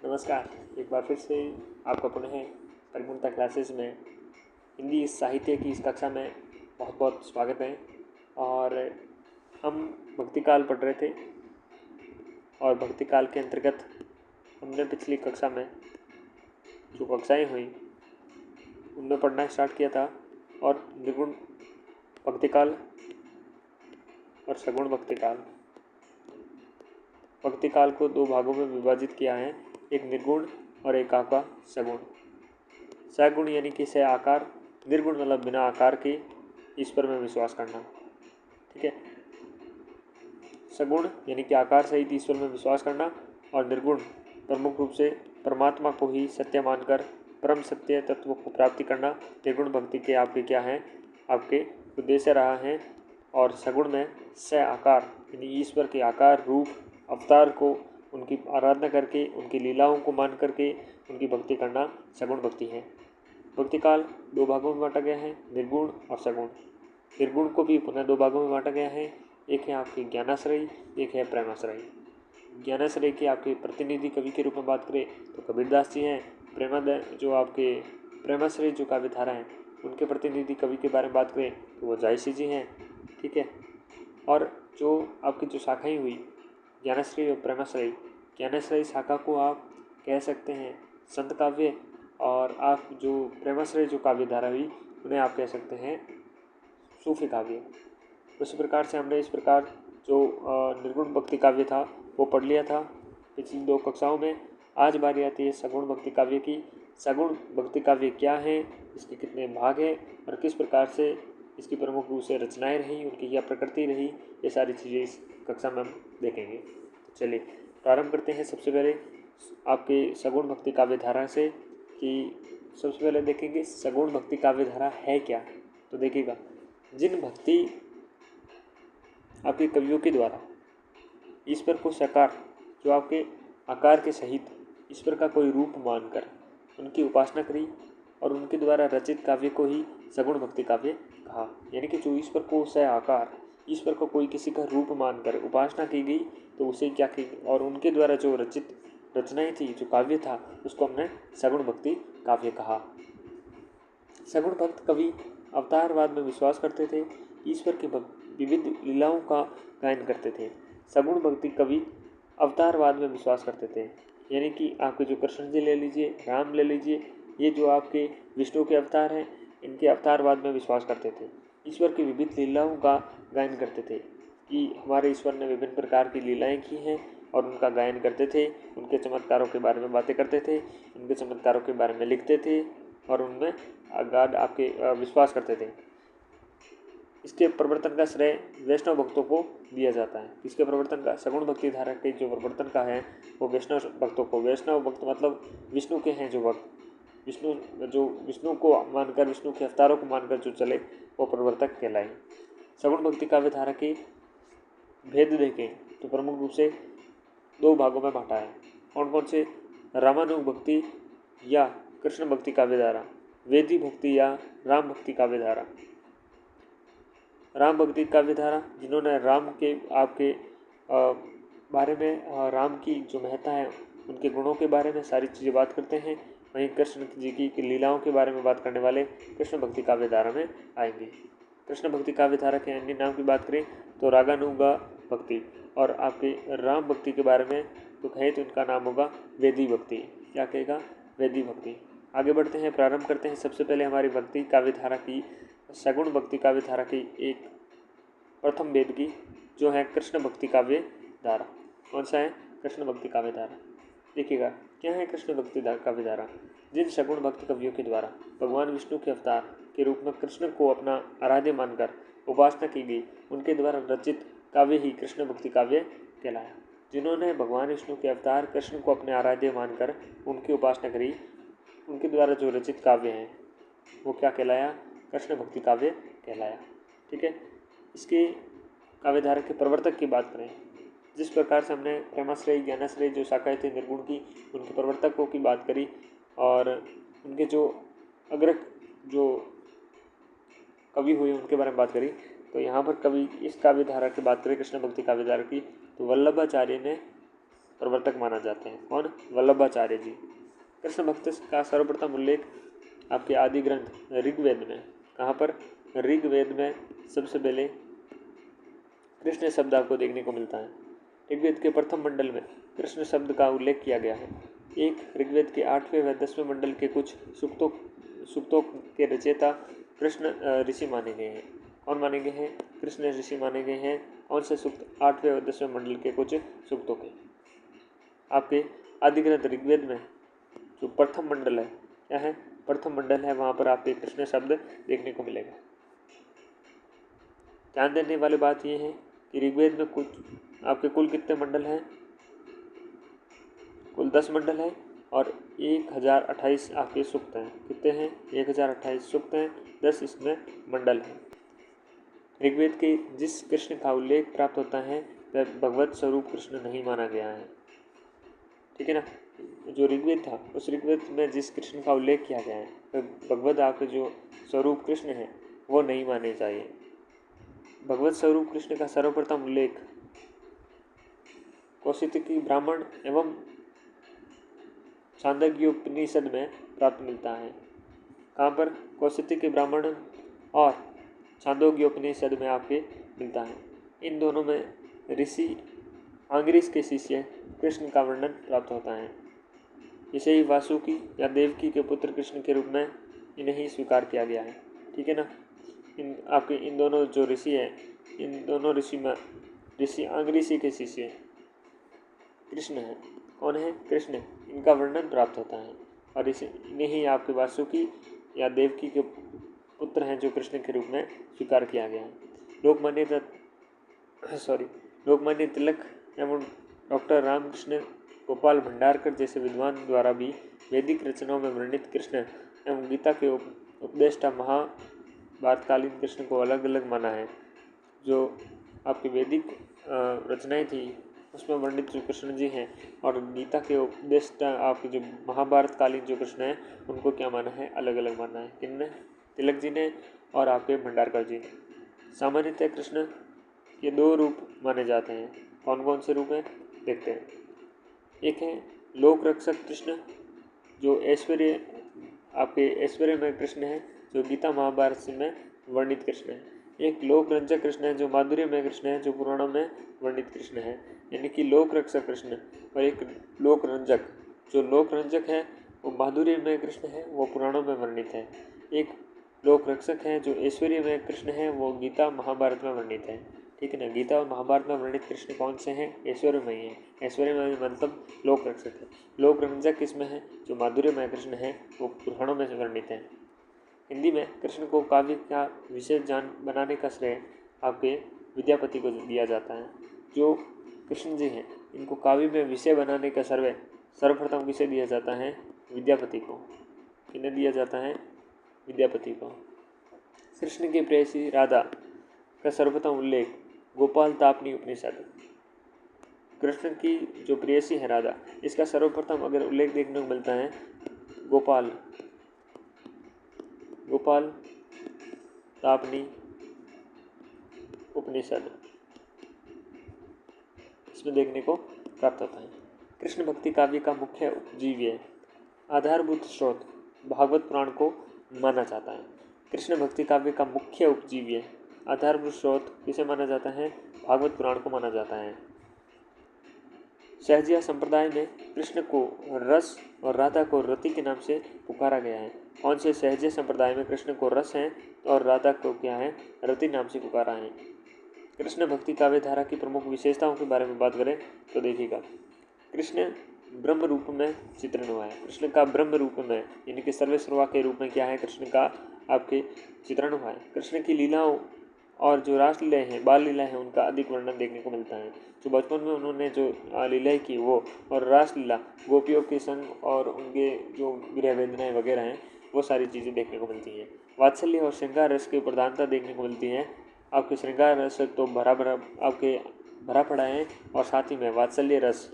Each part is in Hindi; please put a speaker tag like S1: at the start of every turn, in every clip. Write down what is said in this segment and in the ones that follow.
S1: नमस्कार। एक बार फिर से आपका पुनः परिपूर्णता क्लासेस में हिंदी साहित्य की इस कक्षा में बहुत बहुत स्वागत है। और हम भक्तिकाल पढ़ रहे थे और भक्तिकाल के अंतर्गत हमने पिछली कक्षा में जो कक्षाएं हुई उनमें पढ़ना स्टार्ट किया था और निर्गुण भक्तिकाल और सगुण भक्तिकाल को दो भागों में विभाजित किया है, एक निर्गुण और एक आपका सगुण। सगुण यानी कि से आकार, निर्गुण मतलब बिना आकार के ईश्वर में विश्वास करना। ठीक है। सगुण यानी कि आकार सहित ईश्वर में विश्वास करना और निर्गुण प्रमुख रूप से परमात्मा को ही सत्य मानकर परम सत्य तत्व को प्राप्ति करना निर्गुण भक्ति के आपके क्या हैं, आपके उद्देश्य रहा है। और सगुण में स आकार यानी ईश्वर के आकार, रूप, अवतार को उनकी आराधना करके, उनकी लीलाओं को मान करके उनकी भक्ति करना सगुण भक्ति है। भक्तिकाल दो भागों में बांटा गया है, निर्गुण और सगुण। निर्गुण को भी पुनः दो भागों में बांटा गया है, एक है आपकी ज्ञानाश्रयी, एक है प्रेमाश्रयी। ज्ञानाश्रय की आपके प्रतिनिधि कवि के रूप में बात करें तो कबीरदास जी हैं। जो आपके प्रेमाश्रयी जो काव्य धारा हैं उनके प्रतिनिधि कवि के बारे में बात करें तो वो जायसी जी हैं। ठीक है। और जो आपकी जो शाखाएँ हुई ज्ञानाश्रयी और प्रेमाश्रयी, ज्ञानाश्रयी शाखा को आप कह सकते हैं संत काव्य, और आप जो प्रेमाश्रयी जो काव्य धारा हुई उन्हें आप कह सकते हैं सूफी काव्य। उसी प्रकार से हमने इस प्रकार जो निर्गुण भक्ति काव्य था वो पढ़ लिया था पिछली दो कक्षाओं में। आज बारी आती है सगुण भक्ति काव्य की। सगुण भक्ति काव्य क्या है, इसके कितने भाग हैं और किस प्रकार से इसकी प्रमुख रूप से रचनाएं रही, उनकी क्या प्रकृति रही, ये सारी चीज़ें इस कक्षा में हम देखेंगे। तो चलिए प्रारंभ करते हैं सबसे पहले आपके सगुण भक्ति काव्य धारा से, कि सबसे पहले देखेंगे सगुण भक्ति काव्य धारा है क्या। तो देखिएगा, जिन भक्ति आपके कवियों के द्वारा ईश्वर को साकार, जो आपके आकार के सहित ईश्वर का कोई रूप मानकर उनकी उपासना करी और उनके द्वारा रचित काव्य को ही सगुण भक्ति काव्य कहा। यानी कि जो ईश्वर को स आकार, ईश्वर को कोई किसी का रूप मानकर उपासना की गई तो उसे क्या की, और उनके द्वारा जो रचित रचनाएं थी, जो काव्य था, उसको हमने सगुण भक्ति काव्य कहा। सगुण भक्त कवि अवतारवाद में विश्वास करते थे, ईश्वर के विविध लीलाओं का गायन करते थे। सगुण भक्ति कवि अवतारवाद में विश्वास करते थे, यानी कि आपके जो कृष्ण जी ले लीजिए, राम ले लीजिए, ये जो आपके विष्णु के अवतार हैं, इनके अवतारवाद में विश्वास करते थे। ईश्वर की विविध लीलाओं का गायन करते थे कि हमारे ईश्वर ने विभिन्न प्रकार की लीलाएं की हैं और उनका गायन करते थे, उनके चमत्कारों के बारे में बातें करते थे, उनके चमत्कारों के बारे में लिखते थे और उनमें अगाध आपके विश्वास करते थे। इसके प्रवर्तन का श्रेय वैष्णव भक्तों को दिया जाता है। इसके प्रवर्तन का, सगुण भक्ति धारा के जो प्रवर्तन का है वो वैष्णव भक्तों को, वैष्णव भक्त मतलब विष्णु के हैं जो भक्त, विष्णु को मानकर, विष्णु के अवतारों को मानकर जो चले वो प्रवर्तक कहलाए। सगुण भक्ति काव्य धारा के भेद देखें तो प्रमुख रूप से दो भागों में बांटा है। कौन कौन से? रामानुग भक्ति या कृष्ण भक्ति काव्य धारा, वेदी भक्ति या राम भक्ति काव्य धारा। राम भक्ति काव्य धारा जिन्होंने राम के आपके बारे में, राम की जो महत्ता है, उनके गुणों के बारे में सारी चीज़ें बात करते हैं। वहीं कृष्ण जी की लीलाओं के बारे में बात करने वाले कृष्ण भक्ति काव्य धारा में आएंगे। कृष्ण भक्ति काव्य धारा के अन्य नाम की बात करें तो रागानुगा भक्ति, और आपके राम भक्ति के बारे में तो कहें तो इनका नाम होगा वेदी भक्ति। क्या कहेगा? वेदी भक्ति। आगे बढ़ते हैं, प्रारंभ करते हैं सबसे पहले हमारी भक्ति काव्य धारा की, सगुण भक्ति काव्य धारा की एक प्रथम वेद की, जो है कृष्ण भक्ति काव्य धारा। कौन सा है? कृष्ण भक्ति काव्य धारा। देखिएगा क्या है कृष्ण भक्ति काव्य धारा। जिन सगुण भक्त कवियों के द्वारा भगवान विष्णु के अवतार के रूप में कृष्ण को अपना आराध्य मानकर उपासना की गई, उनके द्वारा रचित काव्य ही कृष्ण भक्ति काव्य कहलाया। जिन्होंने भगवान विष्णु के अवतार कृष्ण को अपने आराध्य मानकर उनकी उपासना करी, उनके द्वारा जो रचित काव्य हैं वो क्या कहलाया? कृष्ण भक्ति काव्य कहलाया। ठीक है। इसके काव्य धारा के प्रवर्तक की बात करें, जिस प्रकार से हमने प्रेमाश्रयी, ज्ञानाश्रयी जो शाखाएं थी निर्गुण की, उनके प्रवर्तकों की बात करी और उनके जो अग्रक जो कवि हुए उनके बारे में बात करी, तो यहाँ पर कवि इस काव्य धारा की बात करें कृष्ण भक्ति काव्य धारा की, तो वल्लभाचार्य ने प्रवर्तक माना जाते हैं। कौन? वल्लभाचार्य जी। कृष्ण भक्ति का सर्वप्रथम उल्लेख आपके आदि ग्रंथ ऋग्वेद में। कहाँ पर? ऋग्वेद में सबसे पहले कृष्ण शब्द आपको देखने को मिलता है। ऋग्वेद के प्रथम मंडल में कृष्ण शब्द का उल्लेख किया गया है। एक ऋग्वेद के 8वें व 10वें मंडल के कुछ सूक्तों के रचयिता कृष्ण ऋषि माने गए हैं। कौन माने गए हैं? कृष्ण ऋषि माने गए हैं। कौन से सूक्त? 8वें और 10वें मंडल के कुछ सूक्तों के। आपके आदि ग्रंथ ऋग्वेद में जो प्रथम मंडल है, क्या है? प्रथम मंडल है, वहाँ पर आपके कृष्ण शब्द देखने को मिलेगा। ध्यान देने वाली बात यह है कि ऋग्वेद में कुछ आपके कुल कितने मंडल हैं? कुल 10 मंडल है और 1028 आपके सूक्त हैं। कितने हैं? 1028 सूक्त हैं, 10 इसमें मंडल हैं। ऋग्वेद के जिस कृष्ण का उल्लेख प्राप्त होता है वह भगवत स्वरूप कृष्ण नहीं माना गया है। ठीक है ना? जो ऋग्वेद था उस ऋग्वेद में जिस कृष्ण का उल्लेख किया गया है वह भगवत आपके जो स्वरूप कृष्ण है वो नहीं माने चाहिए। भगवत स्वरूप कृष्ण का सर्वप्रथम उल्लेख कौशिकी ब्राह्मण एवं छांदोग्योपनिषद में प्राप्त मिलता है। कहाँ पर? कौशिकी ब्राह्मण और छांदोग्योपनिषद में आपके मिलता है। इन दोनों में ऋषि आंगिरस के शिष्य कृष्ण का वर्णन प्राप्त होता है। इसे ही वासुकी या देवकी के पुत्र कृष्ण के रूप में इन्हें ही स्वीकार किया गया है। ठीक है ना? इन दोनों जो ऋषि हैं, इन दोनों ऋषि में ऋषि आंगिरस के शिष्य कृष्ण है। कौन है? कृष्ण। इनका वर्णन प्राप्त होता है और इन्हें ही आपके वासुकी या देवकी के पुत्र हैं जो कृष्ण के रूप में स्वीकार किया गया है। लोकमान्य तिलक एवं डॉक्टर रामकृष्ण गोपाल भंडारकर जैसे विद्वान द्वारा भी वैदिक रचनाओं में वर्णित कृष्ण एवं गीता के उपदेष्टा महाभारतकालीन कृष्ण को अलग अलग माना है। जो आपकी वैदिक रचनाएं थी उसमें वर्णित जो कृष्ण जी हैं और गीता के उपदेष्टा आपके जो महाभारतकालीन जो कृष्ण हैं उनको क्या माना है? अलग अलग माना है। किनने? तिलक जी ने और आपके भंडारकर जी ने। सामान्यतः कृष्ण के 2 रूप माने जाते हैं। कौन कौन से रूप हैं? देखते हैं। एक है लोक रक्षक कृष्ण, जो ऐश्वर्य में कृष्ण है, जो गीता महाभारत में वर्णित कृष्ण है। एक लोक रंजक कृष्ण है जो माधुर्य में कृष्ण है, जो पुराणों में वर्णित कृष्ण है। यानी कि लोक रक्षक कृष्ण और एक लोक रंजक। जो लोक रंजक है वो माधुर्य में कृष्ण है, वो पुराणों में वर्णित है। एक लोक रक्षक है जो ऐश्वर्य में कृष्ण है, वो गीता महाभारत में वर्णित है। ठीक है ना? गीता और महाभारत में वर्णित कृष्ण कौन से हैं? ऐश्वर्य में ही है। ऐश्वर्य में मतलब लोक रक्षक है। लोक रंजक किसमें है? जो माधुर्य में कृष्ण है वो पुराणों में वर्णित है। हिंदी में कृष्ण को काव्य का विशेष जान बनाने का श्रेय आपके विद्यापति को दिया जाता है। जो कृष्ण जी हैं इनको काव्य में विषय बनाने का सर्वप्रथम किसे दिया जाता है? विद्यापति को। किन्हें दिया जाता है? विद्यापति को। कृष्ण की प्रेयसी राधा का सर्वप्रथम उल्लेख गोपाल तापनी उपनिषद। कृष्ण की जो प्रेयसी है राधा, इसका सर्वप्रथम अगर उल्लेख देखने को मिलता है गोपाल तापनी उपनिषद, इसमें देखने को प्राप्त होता है। कृष्ण भक्ति काव्य का मुख्य उपजीव्य आधारभूत स्रोत भागवत पुराण को माना जाता है। कृष्ण भक्ति काव्य का मुख्य उपजीव्य आधारभूत स्रोत किसे माना जाता है? भागवत पुराण को माना जाता है। सहजिया संप्रदाय में कृष्ण को रस और राधा को रति के नाम से पुकारा गया है। कौन से सहजिया संप्रदाय में कृष्ण को रस है और राधा को क्या है? रति नाम से पुकारा है। कृष्ण भक्ति काव्य धारा की प्रमुख विशेषताओं के बारे में बात करें तो देखिएगा, कृष्ण ब्रह्म रूप में चित्रण हुआ है। कृष्ण का ब्रह्म रूप में यानी कि सर्वेश्वरवा के रूप में क्या है? कृष्ण का आपके चित्रण हुआ है। कृष्ण की लीलाओं और जो रासलीलाएँ हैं, बाल लीलाएँ हैं, उनका अधिक वर्णन देखने को मिलता है। जो बचपन में उन्होंने जो लीलाएँ की वो और रासलीला गोपियों के संग और उनके जो गृह वेदनाएँ वगैरह हैं वो सारी चीज़ें देखने को मिलती हैं। वात्सल्य और श्रृंगार रस की प्रधानता देखने को मिलती है। आपके श्रृंगार रस तो भरा पड़ा है और साथ ही में वात्सल्य रस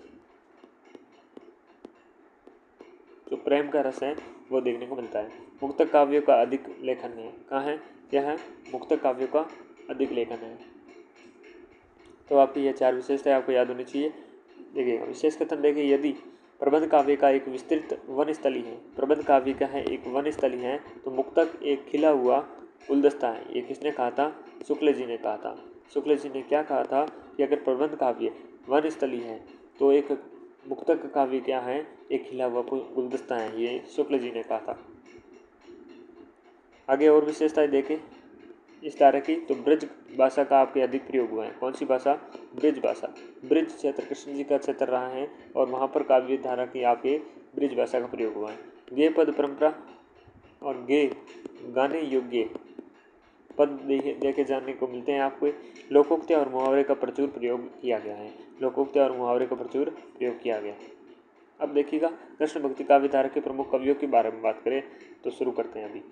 S1: जो प्रेम का रस है वो देखने को मिलता है। मुक्तक काव्यों का अधिक लेखन है। कहाँ है? क्या है? मुक्तक काव्यों का अधिक लेखन है। तो आपकी ये 4 विशेषताएं आपको याद होनी चाहिए। देखिएगा विशेष कथन देखिए, यदि प्रबंध काव्य का एक विस्तृत वनस्थली है, प्रबंध काव्य का है एक वनस्थली है, तो मुक्तक एक खिला हुआ गुलदस्ता है। ये किसने कहा था? शुक्ल जी ने कहा था। शुक्ल जी ने क्या कहा था कि अगर प्रबंध काव्य वनस्थली है तो एक मुक्तक काव्य क्या है? एक खिला हुआ गुलदस्ता है। ये शुक्ल जी ने कहा था। आगे और विशेषताएं देखें इस धारा की, तो ब्रज भाषा का आपके अधिक प्रयोग हुआ है। कौन सी भाषा? ब्रज भाषा। ब्रज क्षेत्र कृष्ण जी का क्षेत्र रहा है और वहाँ पर काव्य धारा की आपके ब्रज भाषा का प्रयोग हुआ है। गे पद परंपरा और गे गाने योग्य पद देखे जाने को मिलते हैं आपको। लोकोक्ति और मुहावरे का प्रचुर प्रयोग किया गया है। लोकोक्ति और मुहावरे का प्रचुर प्रयोग किया गया। अब देखिएगा कृष्ण भक्ति काव्य धारा के प्रमुख कवियों के बारे में बात करें तो शुरू करते हैं अभी।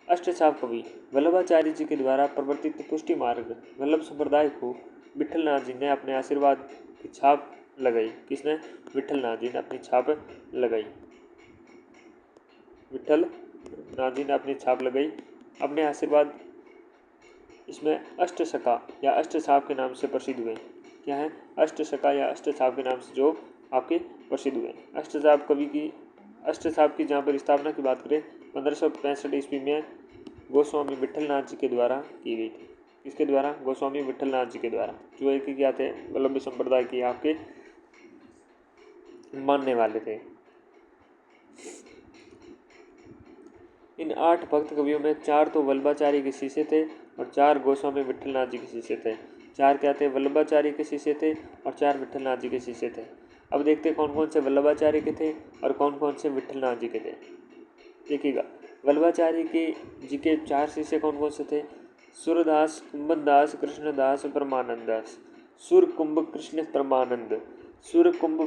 S1: अष्टछाप कवि वल्लभाचार्य जी के द्वारा प्रवर्तित पुष्टि मार्ग वल्लभ संप्रदाय को विठलनाथ जी ने अपने आशीर्वाद की छाप लगाई। किसने? विठलनाथ जी ने अपनी छाप लगाई। विठलनाथ जी ने अपनी छाप लगाई, अपने आशीर्वाद। इसमें अष्टशका या अष्टछाप के नाम से प्रसिद्ध हुए। क्या है? अष्टशका या अष्टछाप के नाम से जो आपके प्रसिद्ध हुए। अष्टछाप की जहाँ पर स्थापना की बात करें 1565 ईस्वी में गोस्वामी विठलनाथ जी के द्वारा की गई थी। किसके द्वारा? गोस्वामी विठलनाथ जी के द्वारा, जो एक क्या थे? वल्लभ संप्रदाय के आपके मानने वाले थे। इन 8 भक्त कवियों में 4 तो वल्लभाचार्य के शिष्य थे और 4 गोस्वामी विठलनाथ जी के शिष्य थे। 4 क्या थे? वल्लभाचार्य के शिष्य थे और 4 विठलनाथ जी के शिष्य थे। अब देखते कौन कौन से वल्लभाचार्य के थे और कौन कौन से विठलनाथ जी के थे। देखिएगा वल्लभाचार्य के जी के 4 शिष्य कौन कौन से थे? सूरदास, कुंभदास, कृष्णदास, परमानंद दास। सूर कुंभ कृष्ण परमानंद, सूर कुंभ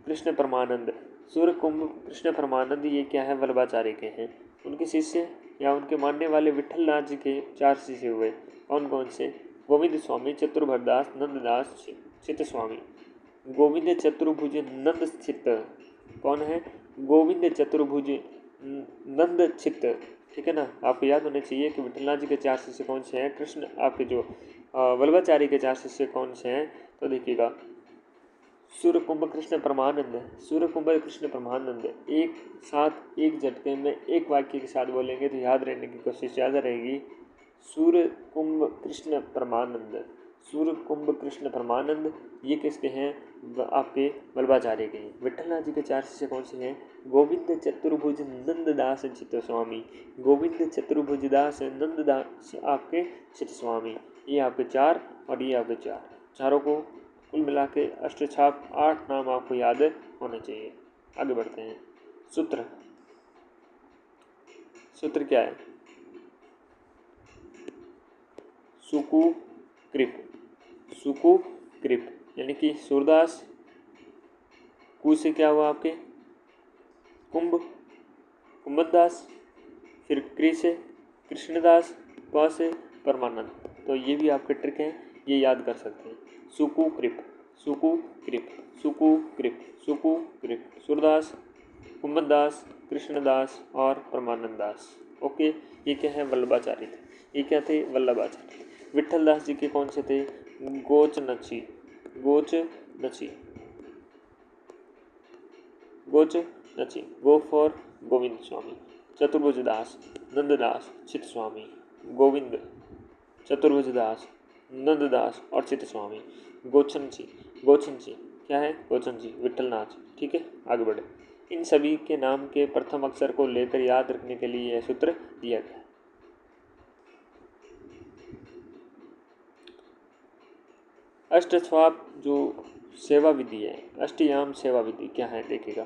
S1: कृष्ण परमानंद, सूर कुंभ कृष्ण परमानंद ये क्या है? वल्लभाचार्य के हैं। उनके शिष्य या उनके मानने वाले विठलनाथ जी के 4 शिष्य हुए। कौन कौन से? गोविंद स्वामी, चतुर्भरदास, नंददास, चित्त स्वामी। गोविंद चतुर्भुज नंद चित्त कौन है? गोविंद चतुर्भुज नंद चित्त। ठीक है ना? आपको याद होने चाहिए कि विठलनाथ जी के 4 शिष्य कौन से हैं। कृष्ण आपके जो वल्लभाचार्य के 4 शिष्य कौन से हैं? तो देखिएगा सूर्य कुंभ कृष्ण परमानंद, सूर्य कुंभ कृष्ण परमानंद। एक साथ एक झटके में एक वाक्य के साथ बोलेंगे तो याद रहने की कोशिश ज़्यादा रहेगी। सूर्य कुंभ कृष्ण परमानंद, सूर्य कुंभ कृष्ण परमानंद ये किसके हैं? आपके वल्लभाचार्य के हैं। विठलनाथ जी के 4 शिष्य कौन से हैं? गोविंद चतुर्भुज नंददास चित्त स्वामी, गोविंद चतुर्भुज दास नंददास आपके चित्त स्वामी। ये आपके 4 और ये आपके 4, चारों को कुल मिला के अष्टछाप 8 नाम आपको याद होने चाहिए। आगे बढ़ते हैं। सूत्र, सूत्र क्या है? सुकु कृप, सुकु कृप यानी कि सूरदास, कु से क्या हुआ आपके? कुंभ, कुंभदास, फिर कृ से कृष्णदास, प से परमानंद। तो ये भी आपके ट्रिक हैं, ये याद कर सकते हैं। सुकु कृप, सुकु कृप, सुकु कृप, सुकु कृप, सूरदास, कुंभदास, कृष्णदास और परमानंद दास। ओके, ये क्या है? वल्लभाचार्य थे। ये क्या थे? वल्लभाचार्य। विठलदास जी के कौन से थे? गोचनची, गोचनची, गोचनची, गो फॉर गोविंद स्वामी। चतुर्भुज दास, नंददास, चित्त स्वामी। गोविंद, चतुर्भुज दास, नंददास और चित्त स्वामी। गोचनची, गोचनची क्या है? गोचनची विठलनाथ। ठीक है, आगे बढ़े। इन सभी के नाम के प्रथम अक्षर को लेकर याद रखने के लिए यह सूत्र दिया गया है। अष्टछाप जो सेवा विधि है, अष्टयाम सेवा विधि क्या है? देखिएगा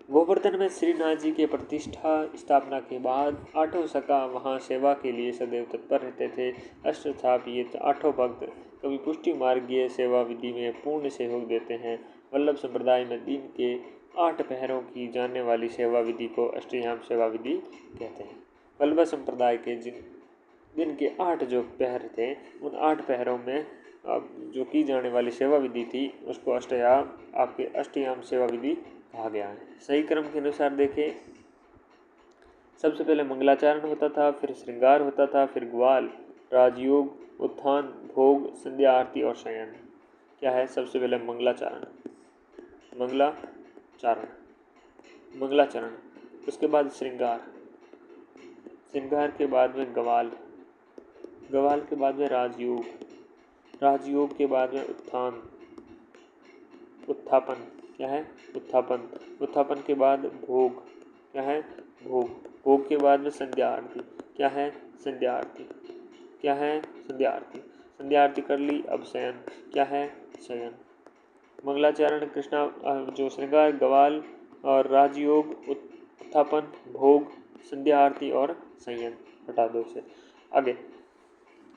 S1: गोवर्धन में श्रीनाथ जी के प्रतिष्ठा स्थापना के बाद 8 सखा वहाँ सेवा के लिए सदैव तत्पर रहते थे। अष्टछाप ये 8 भक्त कभी पुष्टि मार्गीय सेवा विधि में पूर्ण सहयोग देते हैं। वल्लभ संप्रदाय में दिन के 8 पहरों की जाने वाली सेवा विधि को अष्टयाम सेवा विधि कहते हैं। वल्लभ संप्रदाय के दिन के 8 जो पहर थे उन 8 पहरों में जो की जाने वाली सेवा विधि थी उसको अष्टयाम सेवा विधि कहा गया है। सही क्रम के अनुसार देखें, सबसे पहले मंगलाचरण होता था, फिर श्रृंगार होता था, फिर ग्वाल, राजयोग, उत्थान, भोग, संध्या आरती और शयन। क्या है? सबसे पहले मंगलाचरण। मंगलाचरण। उसके बाद श्रृंगार, श्रृंगार के बाद में गवाल, गवाल के बाद में राजयोग, राजयोग के बाद में उत्थान, उत्थापन, क्या है उत्थापन, उत्थापन के बाद भोग, क्या है भोग, भोग के बाद में संध्या आरती, क्या है संध्या आरती, क्या है संध्या आरती, संध्या आरती कर ली, अब शयन, क्या है शयन। मंगलाचरण, कृष्णा जो श्रृंगार, गवाल और राजयोग, उत्थापन, भोग, संध्या आरती और शयन, हटा दो इसे। आगे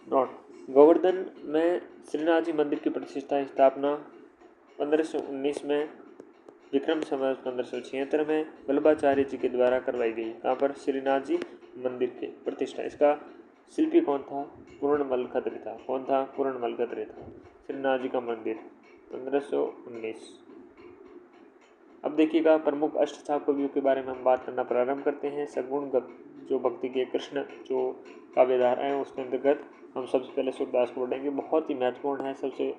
S1: नोट, गोवर्धन में श्रीनाथ जी मंदिर की प्रतिष्ठा स्थापना 1519 में, विक्रम संवत 1576 में वल्लभाचार्य जी के द्वारा करवाई गई। कहाँ पर? श्रीनाथ जी मंदिर के प्रतिष्ठा। इसका शिल्पी कौन था? पूर्णमल खत्री था। कौन था? पूर्णमल खत्री था। श्रीनाथ जी का मंदिर 1519। अब देखिएगा, प्रमुख अष्टचाप कवियों के बारे में हम बात करना प्रारंभ करते हैं। सगुण जो भक्ति के कृष्ण जो काव्यधारा है उसके अंतर्गत हम सबसे पहले सूरदास को पढ़ेंगे। बहुत ही महत्वपूर्ण है, सबसे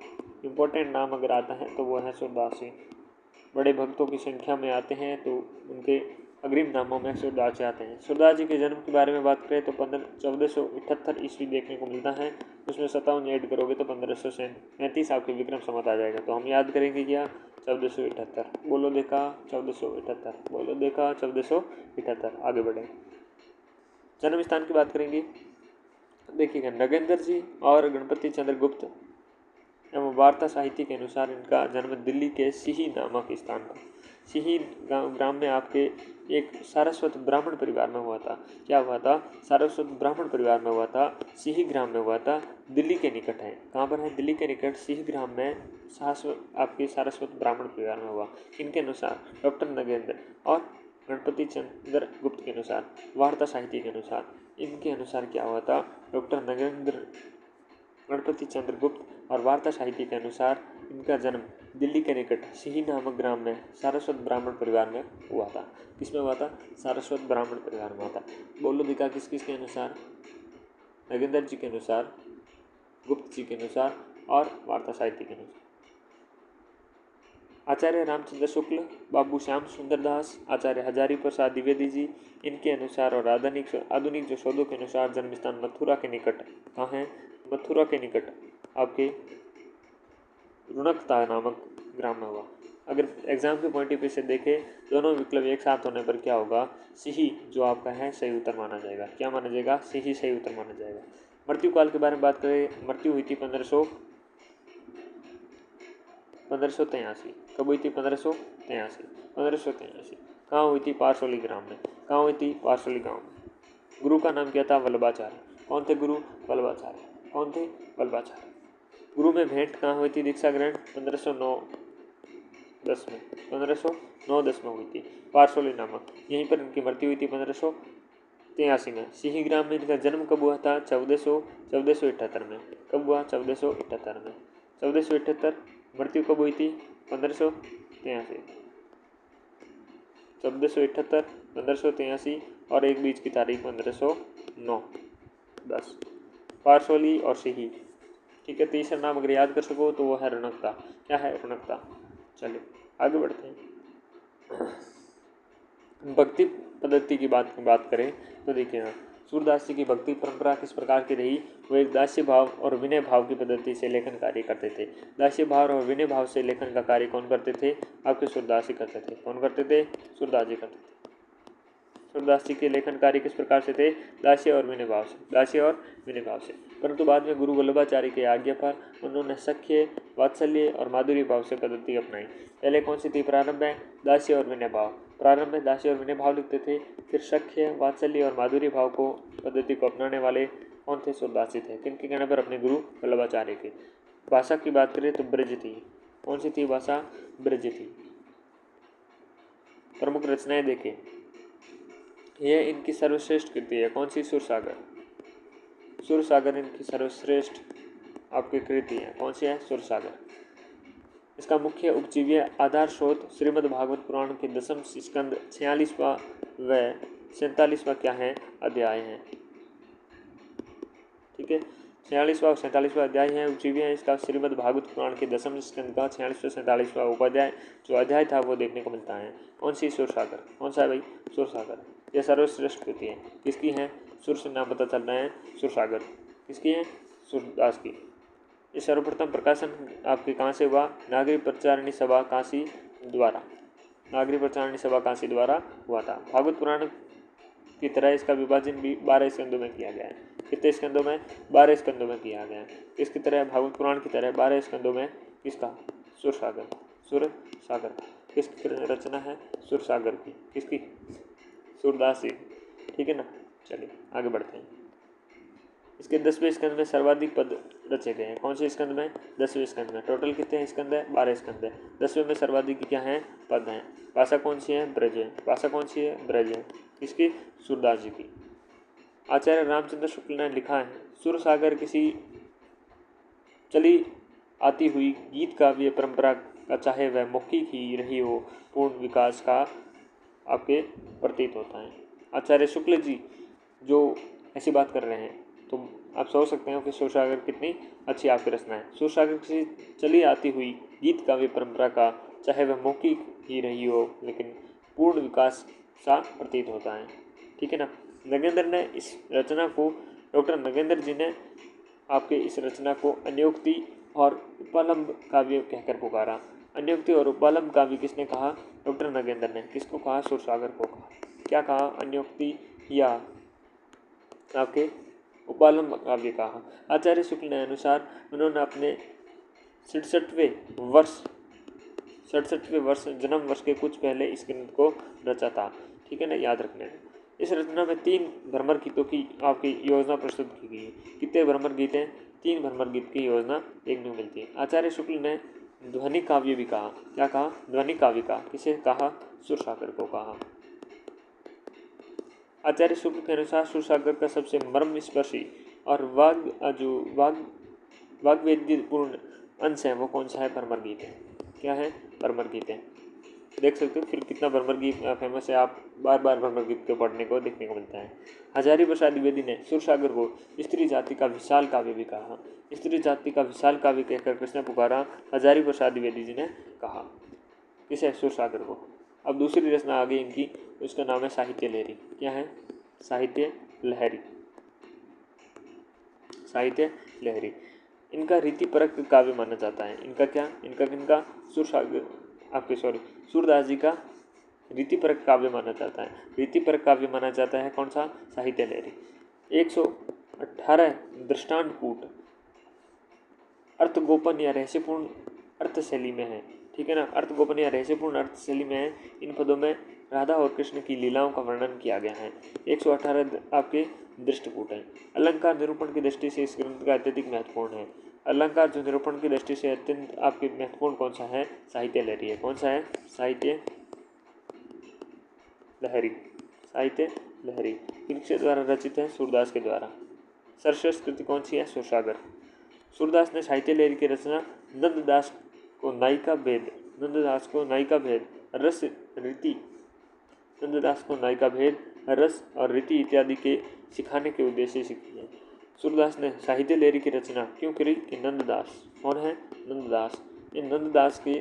S1: इम्पोर्टेंट नाम अगर आता है तो वो है सूरदास जी। बड़े भक्तों की संख्या में आते हैं तो उनके अग्रिम नामों में सूरदास जी आते हैं। सूरदास जी के जन्म के बारे में बात करें तो 1478 ईस्वी देखने को मिलता है। उसमें 57 ऐड करोगे तो 1537 आपके विक्रम संवत आ जाएगा। तो हम याद करेंगे क्या? 1478। बोलो देखा 1478, बोलो देखा 1478। आगे बढ़े, जन्म स्थान की बात करेंगे। देखिएगा, नगेंद्र जी और गणपति चंद्र गुप्त एवं वार्ता साहित्य के अनुसार इनका जन्म दिल्ली के सिही नामक स्थान पर, सिही ग्राम में आपके एक सारस्वत ब्राह्मण परिवार में हुआ था। क्या हुआ था? सारस्वत ब्राह्मण परिवार में हुआ था, सिही ग्राम में हुआ था, दिल्ली के निकट है। कहाँ पर है? दिल्ली के निकट सिही ग्राम में आपके सारस्वत ब्राह्मण परिवार में हुआ। इनके अनुसार डॉक्टर नगेंद्र और गणपति चंद्र गुप्त के अनुसार, वार्ता साहित्य के अनुसार, इनके अनुसार क्या हुआ था? डॉक्टर नगेंद्र, गणपति चंद्र गुप्त और वार्ता साहित्य के अनुसार इनका जन्म दिल्ली के निकट सिही नामक ग्राम में सारस्वत ब्राह्मण परिवार में हुआ था। किसमें हुआ था? सारस्वत ब्राह्मण परिवार में हुआ था। बोलो दिखा किस किस के अनुसार? नगेंद्र जी के अनुसार, गुप्त जी के अनुसार और वार्ता साहित्य के अनुसार। आचार्य रामचंद्र शुक्ल, बाबू श्याम सुंदर दास, आचार्य हजारी प्रसाद द्विवेदी जी, इनके अनुसार और आधुनिक जो शोधों के अनुसार जन्म स्थान मथुरा के निकट कहाँ है? मथुरा के निकट आपके रुणकता नामक ग्राम में हुआ। अगर एग्जाम के पॉइंट ऑफ व्यू से देखें, दोनों विकल्प एक साथ होने पर क्या होगा? सिही जो आपका है सही उत्तर माना जाएगा। क्या माना जाएगा? सिही सही उत्तर माना जाएगा। मृत्यु काल के बारे में बात करें, मृत्यु हुई थी 1583। कब हुई थी? 1583। कहाँ हुई थी? पारसोली ग्राम में। कहाँ हुई थी? पारसोली गाँव में। गुरु का नाम क्या था? वल्लभाचार्य। कौन थे गुरु? वल्लभाचार्य। कौन थे? वल्लभाचार्य। गुरु में भेंट कहाँ हुई थी? दीक्षा ग्रहण 1509-10 में, 1509-10 में हुई थी, पारसोली नामक। यहीं पर इनकी मृत्यु हुई थी 1583 में। सिही ग्राम में इनका जन्म कब हुआ था? 1478 में। कब हुआ? 1478 में। 1478। मृत्यु कब हुई थी? 1583। 1478, 1583 और एक बीच की तारीख 1509-10। पारसोली और सिही। ठीक है, तीसरा नाम अगर याद कर सको तो वो है रुणकता। क्या है? रुणकता। चलिए आगे बढ़ते हैं। भक्ति पद्धति की बात करें तो देखिए ना, सूरदास जी की भक्ति परंपरा किस प्रकार की रही? वो एक दास्य भाव और विनय भाव की पद्धति से लेखन कार्य करते थे। दास्य भाव और विनय भाव से लेखन का कार्य कौन करते थे? आपके सूरदास जी करते थे। कौन करते थे? सूरदास जी करते थे। सूरदास जी के लेखन कार्य किस प्रकार से थे? दास्य और विनय भाव से, दास्य और विनय भाव से। परंतु बाद में गुरु वल्लभाचार्य की आज्ञा पर उन्होंने सख्य, वात्सल्य और माधुर्य भाव से पद्धति अपनाई। पहले कौन सी थी? प्रारंभ में दास्य और विनय भाव, प्रारंभ में दास्य और विनय भाव लिखते थे। फिर सख्य, वात्सल्य और माधुर्य भाव को पद्धति को अपनाने वाले कौन थे? सूरदास जी थे। किनके कहने पर? अपने गुरु वल्लभाचार्य के। भाषा की बात करें तो ब्रज थी। कौन सी थी भाषा? ब्रज थी। प्रमुख रचनाएं देखें, यह इनकी सर्वश्रेष्ठ कृति है। कौन सी? सुरसागर। सुरसागर इनकी सर्वश्रेष्ठ आपकी कृति है। कौन सी है? सुरसागर। इसका मुख्य उपजीव्य आधार स्रोत श्रीमद् भागवत पुराण के 10वें स्कंद 46वां व 47वां क्या है? अध्याय है। ठीक है, 46वां और 47वां अध्याय है जीवी है इसका श्रीमद् भागवत पुराण के 10वें स्कंद का 46वां 47वां उपाध्याय जो अध्याय था वो देखने को मिलता है। कौन सी? सुर सागर। कौन सा है भाई? सुर सागर। यह सर्वश्रेष्ठ कृति है। किसकी है? सुर से नाम पता चल रहा है, सुर सागर। किसकी है? सूरदास की। ये सर्वप्रथम प्रकाशन आपके कहाँ से हुआ? नागरी प्रचारिणी सभा काशी द्वारा। नागरी प्रचारिणी सभा काशी द्वारा हुआ था। भागवत पुराण की तरह इसका विभाजन भी 12 स्कंदों में किया गया है। कितने स्कंदों में? 12 स्कंदों में किया गया है। किसकी तरह? भागवत पुराण की तरह 12 स्कंदों में। किसका? सुर सागर। सुर सागर किसकी रचना है? सुर सागर की। किसकी? सूरदास जी। ठीक है ना। चलिए आगे बढ़ते हैं। इसके 10वें स्कंद में सर्वाधिक पद रचे गए हैं। कौन से स्कंद में? 10वें स्कंद में। टोटल कितने हैं स्कंद है? 12 स्कंद है। 10वें में सर्वाधिक क्या है? पद हैं। भाषा कौन सी है? ब्रज है। भाषा कौन सी है? ब्रज है। किसकी? सूरदास जी की। आचार्य रामचंद्र शुक्ल ने लिखा है, सुर सागर किसी चली आती हुई गीत काव्य परंपरा का, चाहे वह मौखिक ही रही हो, पूर्ण विकास का आपके प्रतीत होता है। आचार्य शुक्ल जी जो ऐसी बात कर रहे हैं तो आप सोच सकते हो कि सुर सागर कितनी अच्छी आपकी रचना है। सुर सागर किसी चली आती हुई गीत काव्य परंपरा का, चाहे वह मौखिक ही रही हो, लेकिन पूर्ण विकास सा प्रतीत होता है। ठीक है ना। नगेंद्र ने इस रचना को, डॉक्टर नगेंद्र जी ने आपके इस रचना को अन्योक्ति और उपालंब काव्य कहकर पुकारा। अन्योक्ति और उपालंब काव्य किसने कहा? डॉक्टर नगेंद्र ने। किसको कहा? सुर सागर को कहा। क्या कहा? अन्योक्ति या आपके उपालंब काव्य कहा। आचार्य शुक्ल ने अनुसार उन्होंने अपने 67वें वर्ष जन्म वर्ष के कुछ पहले इस ग्रंथ को रचा था। ठीक है ना, याद रखने। इस रचना में 3 भ्रमर गीतों की आपकी योजना प्रस्तुत की गई है। कितने भ्रमर गीत हैं? 3 भ्रमर गीत की योजना देखने को मिलती है। आचार्य शुक्ल ने ध्वनि काव्य भी कहा। क्या कहा? ध्वनि काव्य कहा। किसे कहा? सुर सागर को कहा। आचार्य शुक्ल के अनुसार सुर सागर का सबसे मर्मस्पर्शी और वाग्वेद्यपूर्ण अंश है वो कौन सा है? भ्रमर गीत है। क्या है? भ्रमर गीत है। देख सकते हो फिर कितना भ्रमर गीत फेमस है। आप बार बार भ्रमर गीत को पढ़ने को देखने को मिलता है। हजारी प्रसाद द्विवेदी ने सुर सागर को स्त्री जाति का विशाल काव्य भी कहा। स्त्री जाति का विशाल काव्य कहकर किसने पुकारा? हजारी प्रसाद द्विवेदी जी ने कहा। किसे? सुर सागर को। अब दूसरी रचना आ गई इनकी, उसका नाम है साहित्य लहरी। क्या है? साहित्य लहरी। साहित्य लहरी इनका रीतिपरक काव्य माना जाता है। इनका क्या? इनका किनका? सुर सागर आपके सूरदास जी का रीतिपरक काव्य माना जाता है। रीतिपरक काव्य माना जाता है कौन सा? साहित्य लहरी। 118 दृष्टांतकूट अर्थगोपन या रहस्यपूर्ण अर्थशैली में है। ठीक है ना। अर्थगोपन या रहस्यपूर्ण अर्थशैली में है। इन पदों में राधा और कृष्ण की लीलाओं का वर्णन किया गया है। 118 आपके दृष्टकूट हैं। अलंकार निरूपण की दृष्टि से इस ग्रंथ का अत्यधिक महत्वपूर्ण है। अलंकार जो निरूपण की दृष्टि से अत्यंत आपके महत्वपूर्ण कौन सा है? साहित्य लहरी है। कौन सा है? साहित्य लहरी। साहित्य लहरी किसके द्वारा रचित है? सूरदास के द्वारा। सर्वश्रेष्ठ कृति कौन सी है? सुर सागर। सूरदास ने साहित्य लहरी की रचना नंददास को नायिका भेद रस रीति नंददास को नायिका भेद रस और रीति इत्यादि के सिखाने के उद्देश्य से की है। सूरदास ने साहित्य लहरी की रचना क्यों करी? कि नंददास कौन है? नंददास। इन नंददास के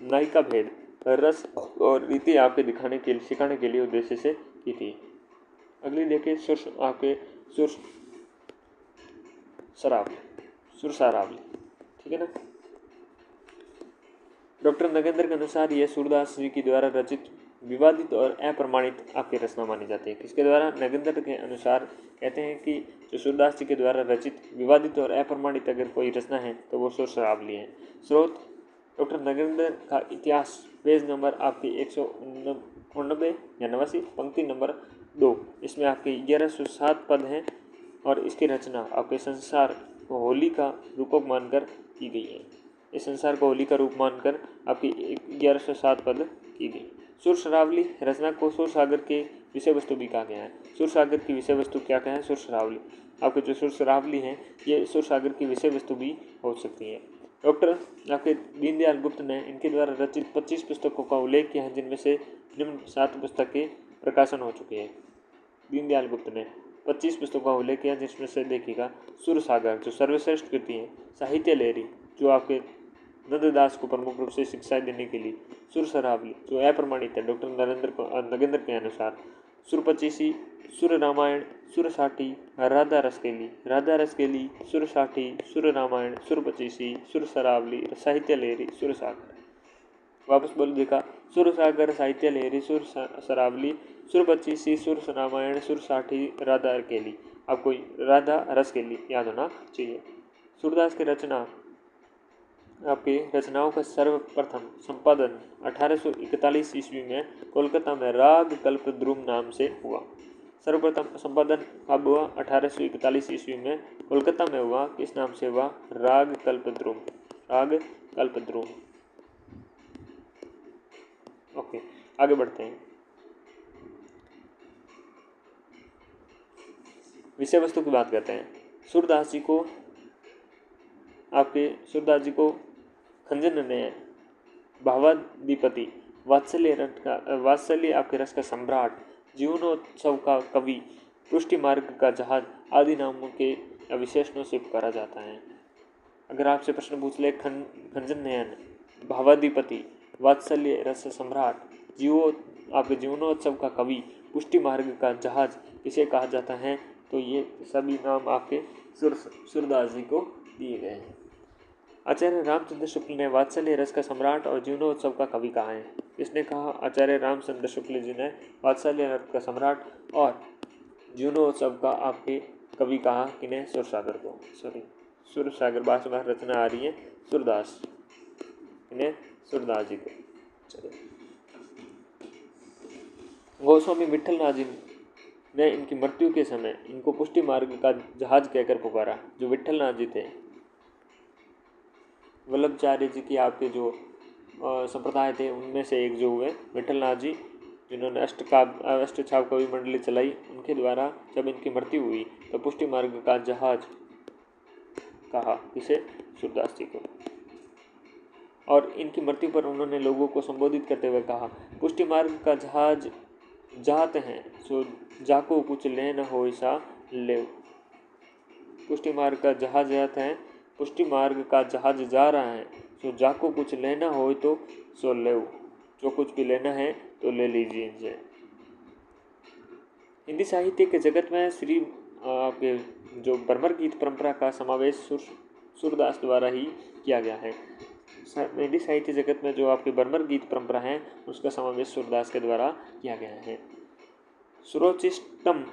S1: नायिका भेद रस और रीति आपके सिखाने के लिए उद्देश्य से की थी। अगली देखिए सुर सरावली। ठीक है ना। डॉक्टर नगेंद्र के अनुसार यह सूरदास जी के द्वारा रचित विवादित और अप्रमाणित आपकी रचना मानी जाती है। किसके द्वारा? नगेंद्र के अनुसार कहते हैं कि जो सूरदास जी के द्वारा रचित विवादित और अप्रमाणित अगर कोई रचना है तो वो सुर सरावली है। स्रोत डॉक्टर नगेंद्र का इतिहास, पेज नंबर आपकी 189 या 89, पंक्ति नंबर 2। इसमें आपके 1107 पद हैं और इसकी रचना आपके संसार को होली का रूपक मानकर की गई है। इस संसार को होली का रूप मानकर आपकी 1107 पद की गई। सुर सरावली रचना को सुर सागर के विषय वस्तु भी कहा गया है। सुर सागर की विषय वस्तु क्या कहें? सुर सरावली। आपके जो सुर सरावली हैं ये सुर सागर की विषय वस्तु भी हो सकती है। डॉक्टर आपके दीनदयाल गुप्त ने इनके द्वारा रचित 25 पुस्तकों का उल्लेख किया है, जिनमें से निम्न 7 पुस्तकें प्रकाशन हो चुकी है। दीनदयाल गुप्त ने 25 पुस्तकों का उल्लेख किया, जिसमें से देखिएगा सुर सागर जो सर्वश्रेष्ठ कृति है, साहित्य लहरी जो आपके नंददास को प्रमुख रूप से शिक्षाएं देने के लिए, सुर सरावली जो अप्रमाणित है डॉक्टर नगेंद्र के अनुसार, सुर पचीसी, सुर रामायण, सुर साठी, राधा रसकेली, सुर साठी, सुर रामायण, सुर पचीसी, सुर सरावली, साहित्य लहरी, सुर सागर। वापस बोल देखा, सुर सागर, साहित्य लहरी, सुर सरावली, सुर पचीसी, सुर रामायण, सुर साठी, राधा रसकेली। आपको राधा रसकेली याद होना चाहिए। सूरदास की रचना आपकी रचनाओं का सर्वप्रथम संपादन 1841 ईस्वी में कोलकाता में राग कल्पद्रुम नाम से हुआ। सर्वप्रथम संपादन कब हुआ? 1841 ईस्वी में कोलकाता में हुआ। किस नाम से हुआ? राग कल्पद्रुम। ओके, आगे बढ़ते हैं। विषय वस्तु की बात करते हैं। सूरदास जी को खंजन ने भावाधिपति, वात्सल्य आपके रस का सम्राट, जीवनोत्सव का कवि, पुष्टि मार्ग का जहाज आदि नामों के विशेषणों से पुकारा जाता है। अगर आपसे प्रश्न पूछ ले, खंजन नयन, भावाधिपति, वात्सल्य रस सम्राट, आपके जीवनोत्सव का कवि, पुष्टि मार्ग का जहाज इसे कहा जाता है, तो ये सभी नाम आपके सूरदास जी को दिए गए हैं। आचार्य रामचंद्र शुक्ल ने वात्सल्य रस का सम्राट और जीवनोत्सव का कवि कहा है। इसने कहा आचार्य रामचंद्र शुक्ल जी ने वात्सल्य रस का सम्राट और जीवनोत्सव का आपके कवि कहा किन्हें? सुरसागर को। सुरसागर बासुमार रचना आ रही है सूरदास, इन्हें सूरदास जी को। चलिए, गोस्वामी विठल नाथ जी ने इनकी मृत्यु के समय इनको पुष्टि मार्ग का जहाज कहकर पुकारा। जो विठल नाथ जी थे, वल्लभाचार्य जी की आपके जो संप्रदाय थे उनमें से एक जो हुए विठल नाथ जी, जिन्होंने अष्टछाप कवि मंडली चलाई, उनके द्वारा जब इनकी मृत्यु हुई तो पुष्टि मार्ग का जहाज कहा किसे? सूरदास जी को। और इनकी मृत्यु पर उन्होंने लोगों को संबोधित करते हुए कहा, पुष्टि मार्ग का जहाज जाते हैं सो जाको कुछ ले न हो ऐसा ले। पुष्टि मार्ग का जहाज जाते हैं, पुष्टि मार्ग का जहाज जा रहा है, सो जाको कुछ लेना हो तो सो ले, जो कुछ भी लेना है तो ले लीजिए इनसे। हिंदी साहित्य के जगत में श्री आपके जो बर्मर गीत परंपरा का समावेश सूरदास द्वारा ही किया गया है। हिंदी साहित्य जगत में जो आपकी बर्मर गीत परंपरा है उसका समावेश सूरदास के द्वारा किया गया है। सुरोचिष्टम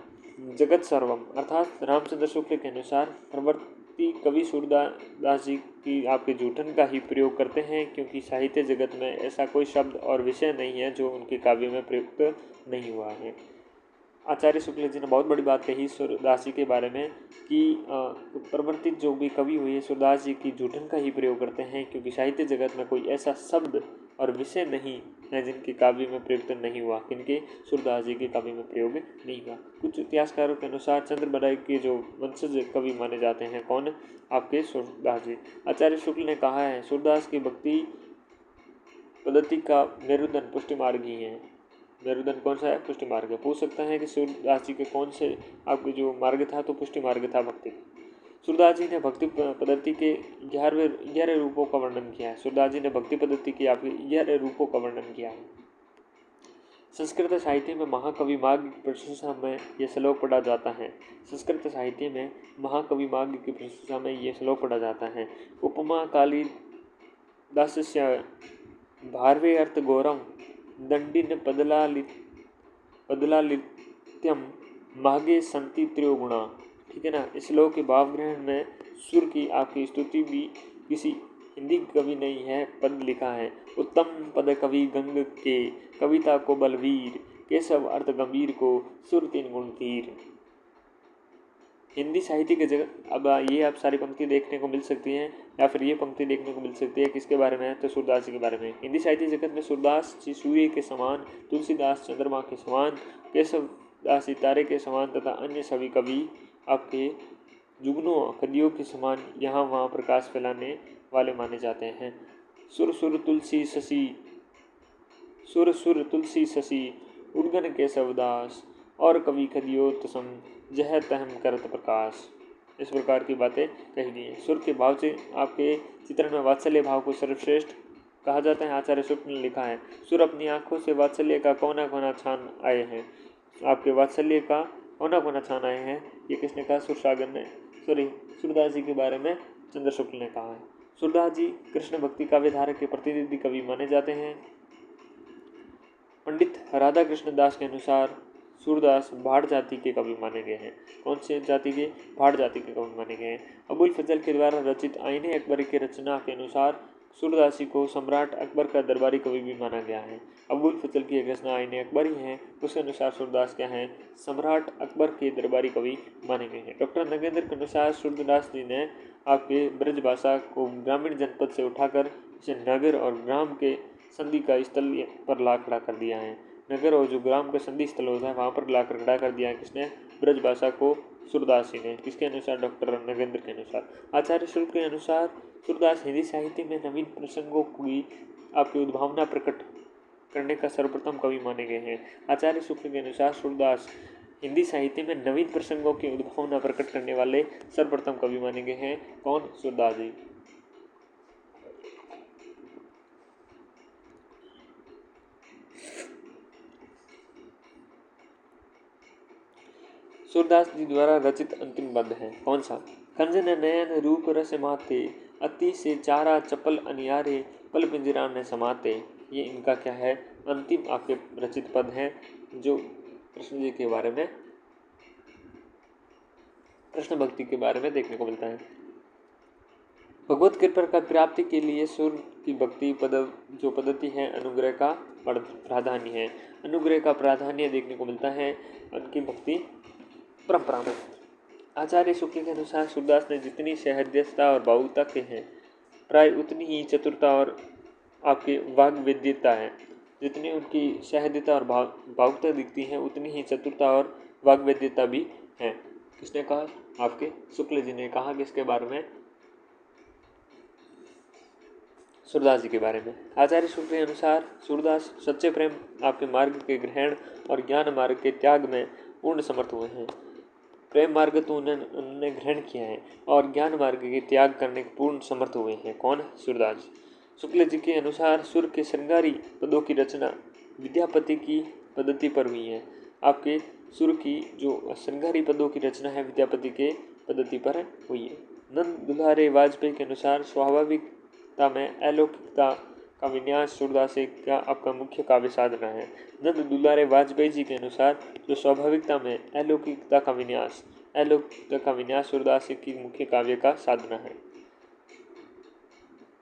S1: जगत सर्वम अर्थात रामचंद्र शुक्ल के अनुसार प्रवर्ती कवि सूरदास जी की आपके जूठन का ही प्रयोग करते हैं, क्योंकि साहित्य जगत में ऐसा कोई शब्द और विषय नहीं है जो उनके काव्य में प्रयुक्त नहीं हुआ है। आचार्य शुक्ल जी ने बहुत बड़ी बात कही सूरदास जी के बारे में कि प्रवर्तित जो भी कवि हुए सूरदास जी की जूठन का ही प्रयोग करते हैं, क्योंकि साहित्य जगत में कोई ऐसा शब्द और विषय नहीं है जिनके काव्य में प्रयुक्त नहीं हुआ, किनके? सूरदास जी के काव्य में प्रयोग नहीं हुआ। कुछ इतिहासकारों के अनुसार चंद्रबराय के जो वंशज कवि माने जाते हैं, कौन? आपके सूरदास जी। आचार्य शुक्ल ने कहा है सूरदास की भक्ति पद्धति का मेरुदंड पुष्टि मार्ग ही है। मेरुदंड कौन सा है? पुष्टि मार्ग है। पूछ सकता है कि सूरदास जी के कौन से आपके जो मार्ग था, तो पुष्टि मार्ग था भक्ति। सूरदास जी ने भक्ति पद्धति के 11 रूपों का वर्णन किया है। सूरदास जी ने भक्ति पद्धति के आपके 11 रूपों का वर्णन किया है। संस्कृत साहित्य में महाकवि माघ की प्रशंसा में यह श्लोक पढ़ा जाता है। संस्कृत साहित्य में महाकवि माघ की प्रशंसा में यह श्लोक पढ़ा जाता है। उपमा कालिदासस्य भारवे अर्थ गौरम दंडिन पदलालित्यम मागे संति त्रियोगुणा। ठीक है ना। इस श्लोक के भाव ग्रहण में सुर की आपकी स्तुति भी किसी हिंदी कवि नहीं है, पद लिखा है। उत्तम पद कवि गंग के, कविता को बलवीर, केशव अर्थ गंभीर को, सुर 3 गुण तीर। हिंदी साहित्य के जगत अब ये आप सारी पंक्ति देखने को मिल सकती हैं, या फिर ये पंक्ति देखने को मिल सकती है किसके बारे में? तो सूरदास जी के बारे में। हिंदी साहित्य जगत में सूरदास जी सूर्य के समान, तुलसीदास चंद्रमा के समान, केशव दास सितारे के समान तथा अन्य सभी कवि आपके जुगनों खदियों के समान यहाँ वहाँ प्रकाश फैलाने वाले माने जाते हैं। सुर सुर तुलसी शशि उड़गन केशवदास और कवि खदियो तसम जह तहम करत प्रकाश। इस प्रकार की बातें कही गई हैं। सुर के भाव से आपके चित्रण में वात्सल्य भाव को सर्वश्रेष्ठ कहा जाता है। आचार्य शुक्ल ने लिखा है, सुर अपनी आंखों से वात्सल्य का कोना कोना छान आए हैं। आपके वात्सल्य का कोना कोना छान आए हैं, ये किसने कहा? सुरसागर ने, सूरदास जी के बारे में चंद्र शुक्ल ने कहा है। सूरदास जी कृष्ण भक्ति काव्यधारा के प्रतिनिधि कवि माने जाते हैं। पंडित राधा कृष्ण दास के अनुसार सूरदास भाट जाति के कवि माने गए हैं। कौन से जाति के? भाट जाति के कवि माने गए हैं। अबुल फजल के द्वारा रचित आईने अकबरी की रचना के अनुसार सूरदासी को सम्राट अकबर का दरबारी कवि भी माना गया है। अबुल फजल की एक रचना आईने अकबरी है, उसके अनुसार सूरदास क्या है? सम्राट अकबर के दरबारी कवि माने गए हैं। डॉक्टर नगेंद्र के अनुसार सूरदास जी ने आपके ब्रज भाषा को ग्रामीण जनपद से उठाकर इसे नगर और ग्राम के संधि का स्थल पर ला खड़ा कर दिया है। नगर और जो ग्राम का संधि स्थल होता है वहाँ पर लाकर खड़ा कर दिया है किसने? ब्रज भाषा को सूरदास जी ने। किसके अनुसार? डॉक्टर नगेंद्र के अनुसार। आचार्य शुक्ल के अनुसार सूरदास हिंदी साहित्य में नवीन प्रसंगों की आपकी उद्भावना प्रकट करने का सर्वप्रथम कवि माने गए हैं। आचार्य शुक्ल के अनुसार सूरदास हिंदी साहित्य में नवीन प्रसंगों की उद्भावना प्रकट करने वाले सर्वप्रथम कवि माने गए हैं। कौन? सूरदास जी। सूरदास जी द्वारा रचित अंतिम पद है कौन सा? कंजन नयन रूप रस माते, अति से चारा चपल अनियारे, पल पिंजरा में समाते। ये इनका क्या है? अंतिम आपके रचित पद हैं, जो कृष्ण जी के बारे में, कृष्ण भक्ति के बारे में देखने को मिलता है। भगवत कृपा का प्राप्ति के लिए सुर की भक्ति जो पद्धति है, अनुग्रह का प्राधान्य है। अनुग्रह का प्राधान्य देखने को मिलता है उनकी भक्ति परंपरा में। आचार्य शुक्ल के अनुसार सूरदास ने जितनी सहृदयता और भावुकता के हैं, प्राय उतनी ही चतुरता और आपकी वाग्वेद्यता है। जितनी उनकी सहृदयता और भावुकता दिखती है, उतनी ही चतुरता और वाग्वेद्यता भी है। किसने कहा? आपके शुक्ल जी ने कहा। किसके बारे में? सूरदास जी के बारे में। आचार्य शुक्ल के अनुसार सूरदास सच्चे प्रेम आपके मार्ग के ग्रहण और ज्ञान मार्ग के त्याग में पूर्ण समर्थ हुए हैं। प्रेम मार्ग तो उन्होंने ग्रहण किया है और ज्ञान मार्ग के त्याग करने के पूर्ण समर्थ हुए हैं। कौन? सूरदास। शुक्ल जी के अनुसार सुर के श्रृंगारी पदों की रचना विद्यापति की पद्धति पर हुई है। आपके सुर की जो श्रृंगारी पदों की रचना है विद्यापति के पद्धति पर हुई है। नंद दुलारे वाजपेयी के अनुसार स्वाभाविकता में अलौकिकता का विन्यास सूरदास का आपका मुख्य काव्य साधना है। नंद दुलारे वाजपेयी जी के अनुसार जो स्वाभाविकता में अलौकिकता का विन्यास सूरदास की मुख्य काव्य का साधना है।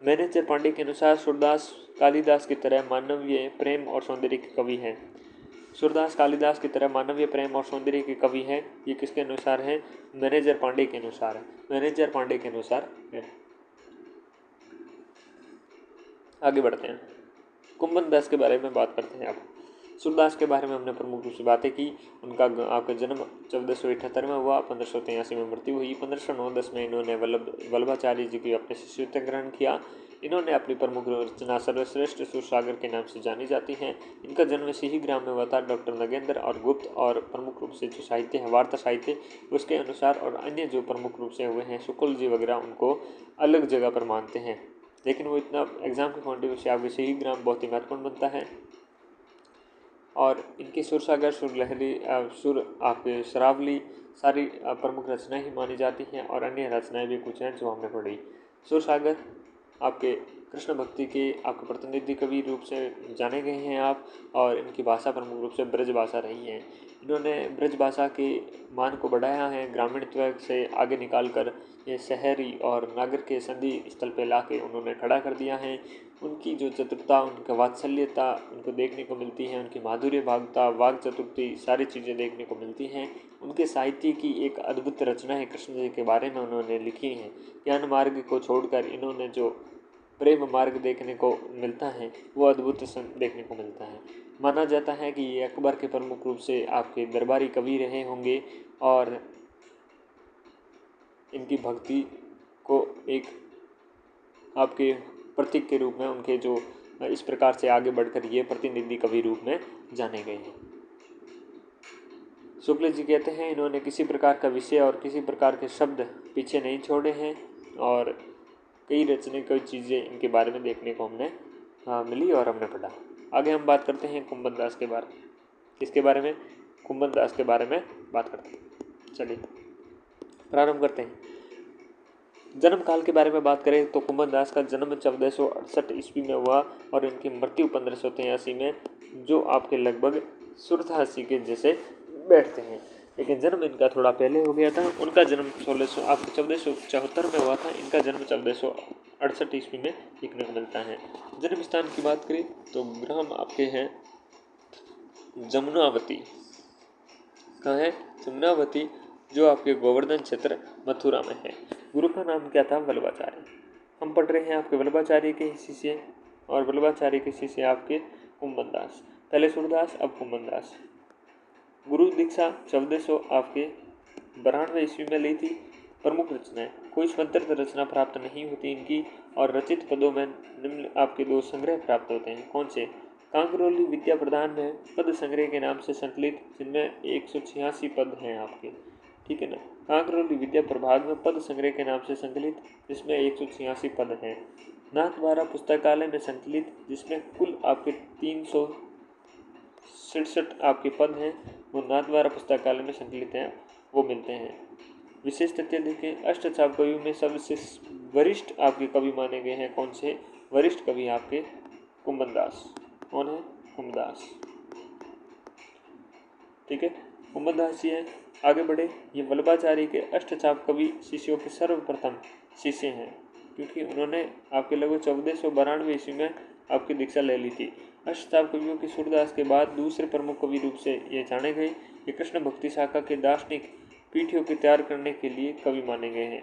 S1: मैनेजर पांडे के अनुसार सूरदास कालिदास की तरह मानवीय प्रेम और सौंदर्य के कवि हैं। सूरदास कालिदास की तरह मानवीय प्रेम और सौंदर्य के कवि हैं। ये किसके अनुसार है? मैनेजर पांडे के अनुसार है। मैनेजर पांडे के अनुसार है। आगे बढ़ते हैं, कुंभन दास के बारे में बात करते हैं। अब सूरदास के बारे में हमने प्रमुख रूप से बातें की। उनका आपका जन्म 1478 में हुआ, 1583 में मृत्यु हुई। 1509-10 में इन्होंने वल्लभाचार्य जी की अपने शिष्यत्व ग्रहण किया। इन्होंने अपनी प्रमुख रचना सर्वश्रेष्ठ सूरसागर के नाम से जानी जाती हैं। इनका जन्म सिही ग्राम में हुआ था। डॉक्टर नगेंद्र और गुप्त और प्रमुख रूप से जो साहित्य है वार्ता साहित्य, उसके अनुसार और अन्य जो प्रमुख रूप से हुए हैं शुक्ल जी वगैरह, उनको अलग जगह पर मानते हैं। लेकिन वो इतना एग्जाम के पॉइंट ऑफ व्यू से आपके सिही ग्राम बहुत ही महत्वपूर्ण बनता है। और इनकी सुरसागर, सुरलहरी, सुर आपके शरावली सारी प्रमुख रचनाएं ही मानी जाती हैं और अन्य रचनाएं भी कुछ हैं जो हमने पढ़ी। सुरसागर आपके कृष्ण भक्ति के आपके प्रतिनिधि कवि रूप से जाने गए हैं आप, और इनकी भाषा प्रमुख रूप से ब्रज भाषा रही है। इन्होंने ब्रज भाषा के मान को बढ़ाया है, ग्रामीणत्व से आगे निकालकर ये शहरी और नागर के संधि स्थल पर ला के उन्होंने खड़ा कर दिया है। उनकी जो चतुरता, उनका वात्सल्यता उनको देखने को मिलती है, उनकी माधुर्य भागता, वाग चतुर्थी, सारी चीज़ें देखने को मिलती हैं। उनके साहित्य की एक अद्भुत रचना है कृष्ण जी के बारे में उन्होंने लिखी है। ज्ञान मार्ग को छोड़कर इन्होंने जो प्रेम मार्ग देखने को मिलता है वो अद्भुत देखने को मिलता है। माना जाता है कि ये अकबर के प्रमुख रूप से आपके दरबारी कवि रहे होंगे और इनकी भक्ति को एक आपके प्रतीक के रूप में उनके जो इस प्रकार से आगे बढ़कर ये प्रतिनिधि कवि रूप में जाने गए हैं। शुक्ल जी कहते हैं इन्होंने किसी प्रकार का विषय और किसी प्रकार के शब्द पीछे नहीं छोड़े हैं और कई रचने कई चीज़ें इनके बारे में देखने को हमने मिली और हमने पढ़ा। आगे हम बात करते हैं कुंभन दास के बारे में। किसके बारे में? कुंभन दास के बारे में बात करते हैं। चलिए प्रारंभ करते हैं। जन्म काल के बारे में बात करें तो कुंभन दास का जन्म 1468 ईस्वी में हुआ और इनकी मृत्यु 1583 में, जो आपके लगभग सुरथासी के जैसे बैठते हैं। लेकिन जन्म इनका थोड़ा पहले हो गया था। उनका जन्म 1474 में हुआ था। इनका जन्म 1468 ईस्वी में देखने को मिलता है। जन्म स्थान की बात करें तो ग्राम आपके हैं जमुनावती। कहाँ है? जमुनावती, जो आपके गोवर्धन क्षेत्र मथुरा में है। गुरु का नाम क्या था? वल्लभाचार्य। हम पढ़ रहे हैं आपके वल्लभाचार्य के शिष्य, और वल्लभाचार्य के शिष्य आपके कुंभन दास। पहले सूरदास, अब कुंभन दास। गुरु दीक्षा 1400 आपके 92 ईस्वी में ली थी। प्रमुख रचनाएं, कोई स्वतंत्र रचना प्राप्त नहीं होती इनकी, और रचित पदों में निम्न आपके 2 संग्रह प्राप्त होते हैं। कौन से? कांकरोली विद्या प्रदान में पद संग्रह के नाम से संकलित, जिनमें 186 पद हैं आपके, ठीक है ना। कांकरोली विद्या प्रभाग में पद संग्रह के नाम से संकलित, जिसमें 186 पद हैं। नाथद्वारा पुस्तकालय में संकलित, जिसमें कुल आपके 367 आपके पद हैं, वो नाथद्वारा पुस्तकालय में संकलित हैं, वो मिलते हैं। विशेष तथ्य देखें, अष्टचाप कवियों में सबसे वरिष्ठ आपके कवि माने गए हैं। कौन से वरिष्ठ कवि? आपके कुंभन दास। कौन है? कुंभन दास, ठीक है, कुंभन दास जी हैं। आगे बढ़े, ये वल्लभाचार्य के अष्टचाप कवि शिष्यों के सर्वप्रथम शिष्य हैं, क्योंकि उन्होंने आपके लगभग 1492 ईस्वी में आपकी दीक्षा ले ली थी। अष्टचाप कवियों के सूरदास के बाद दूसरे प्रमुख कवि रूप से ये जाने गए। ये कृष्ण भक्ति शाखा के दार्शनिक पीठियों के तैयार करने के लिए कवि माने गए हैं।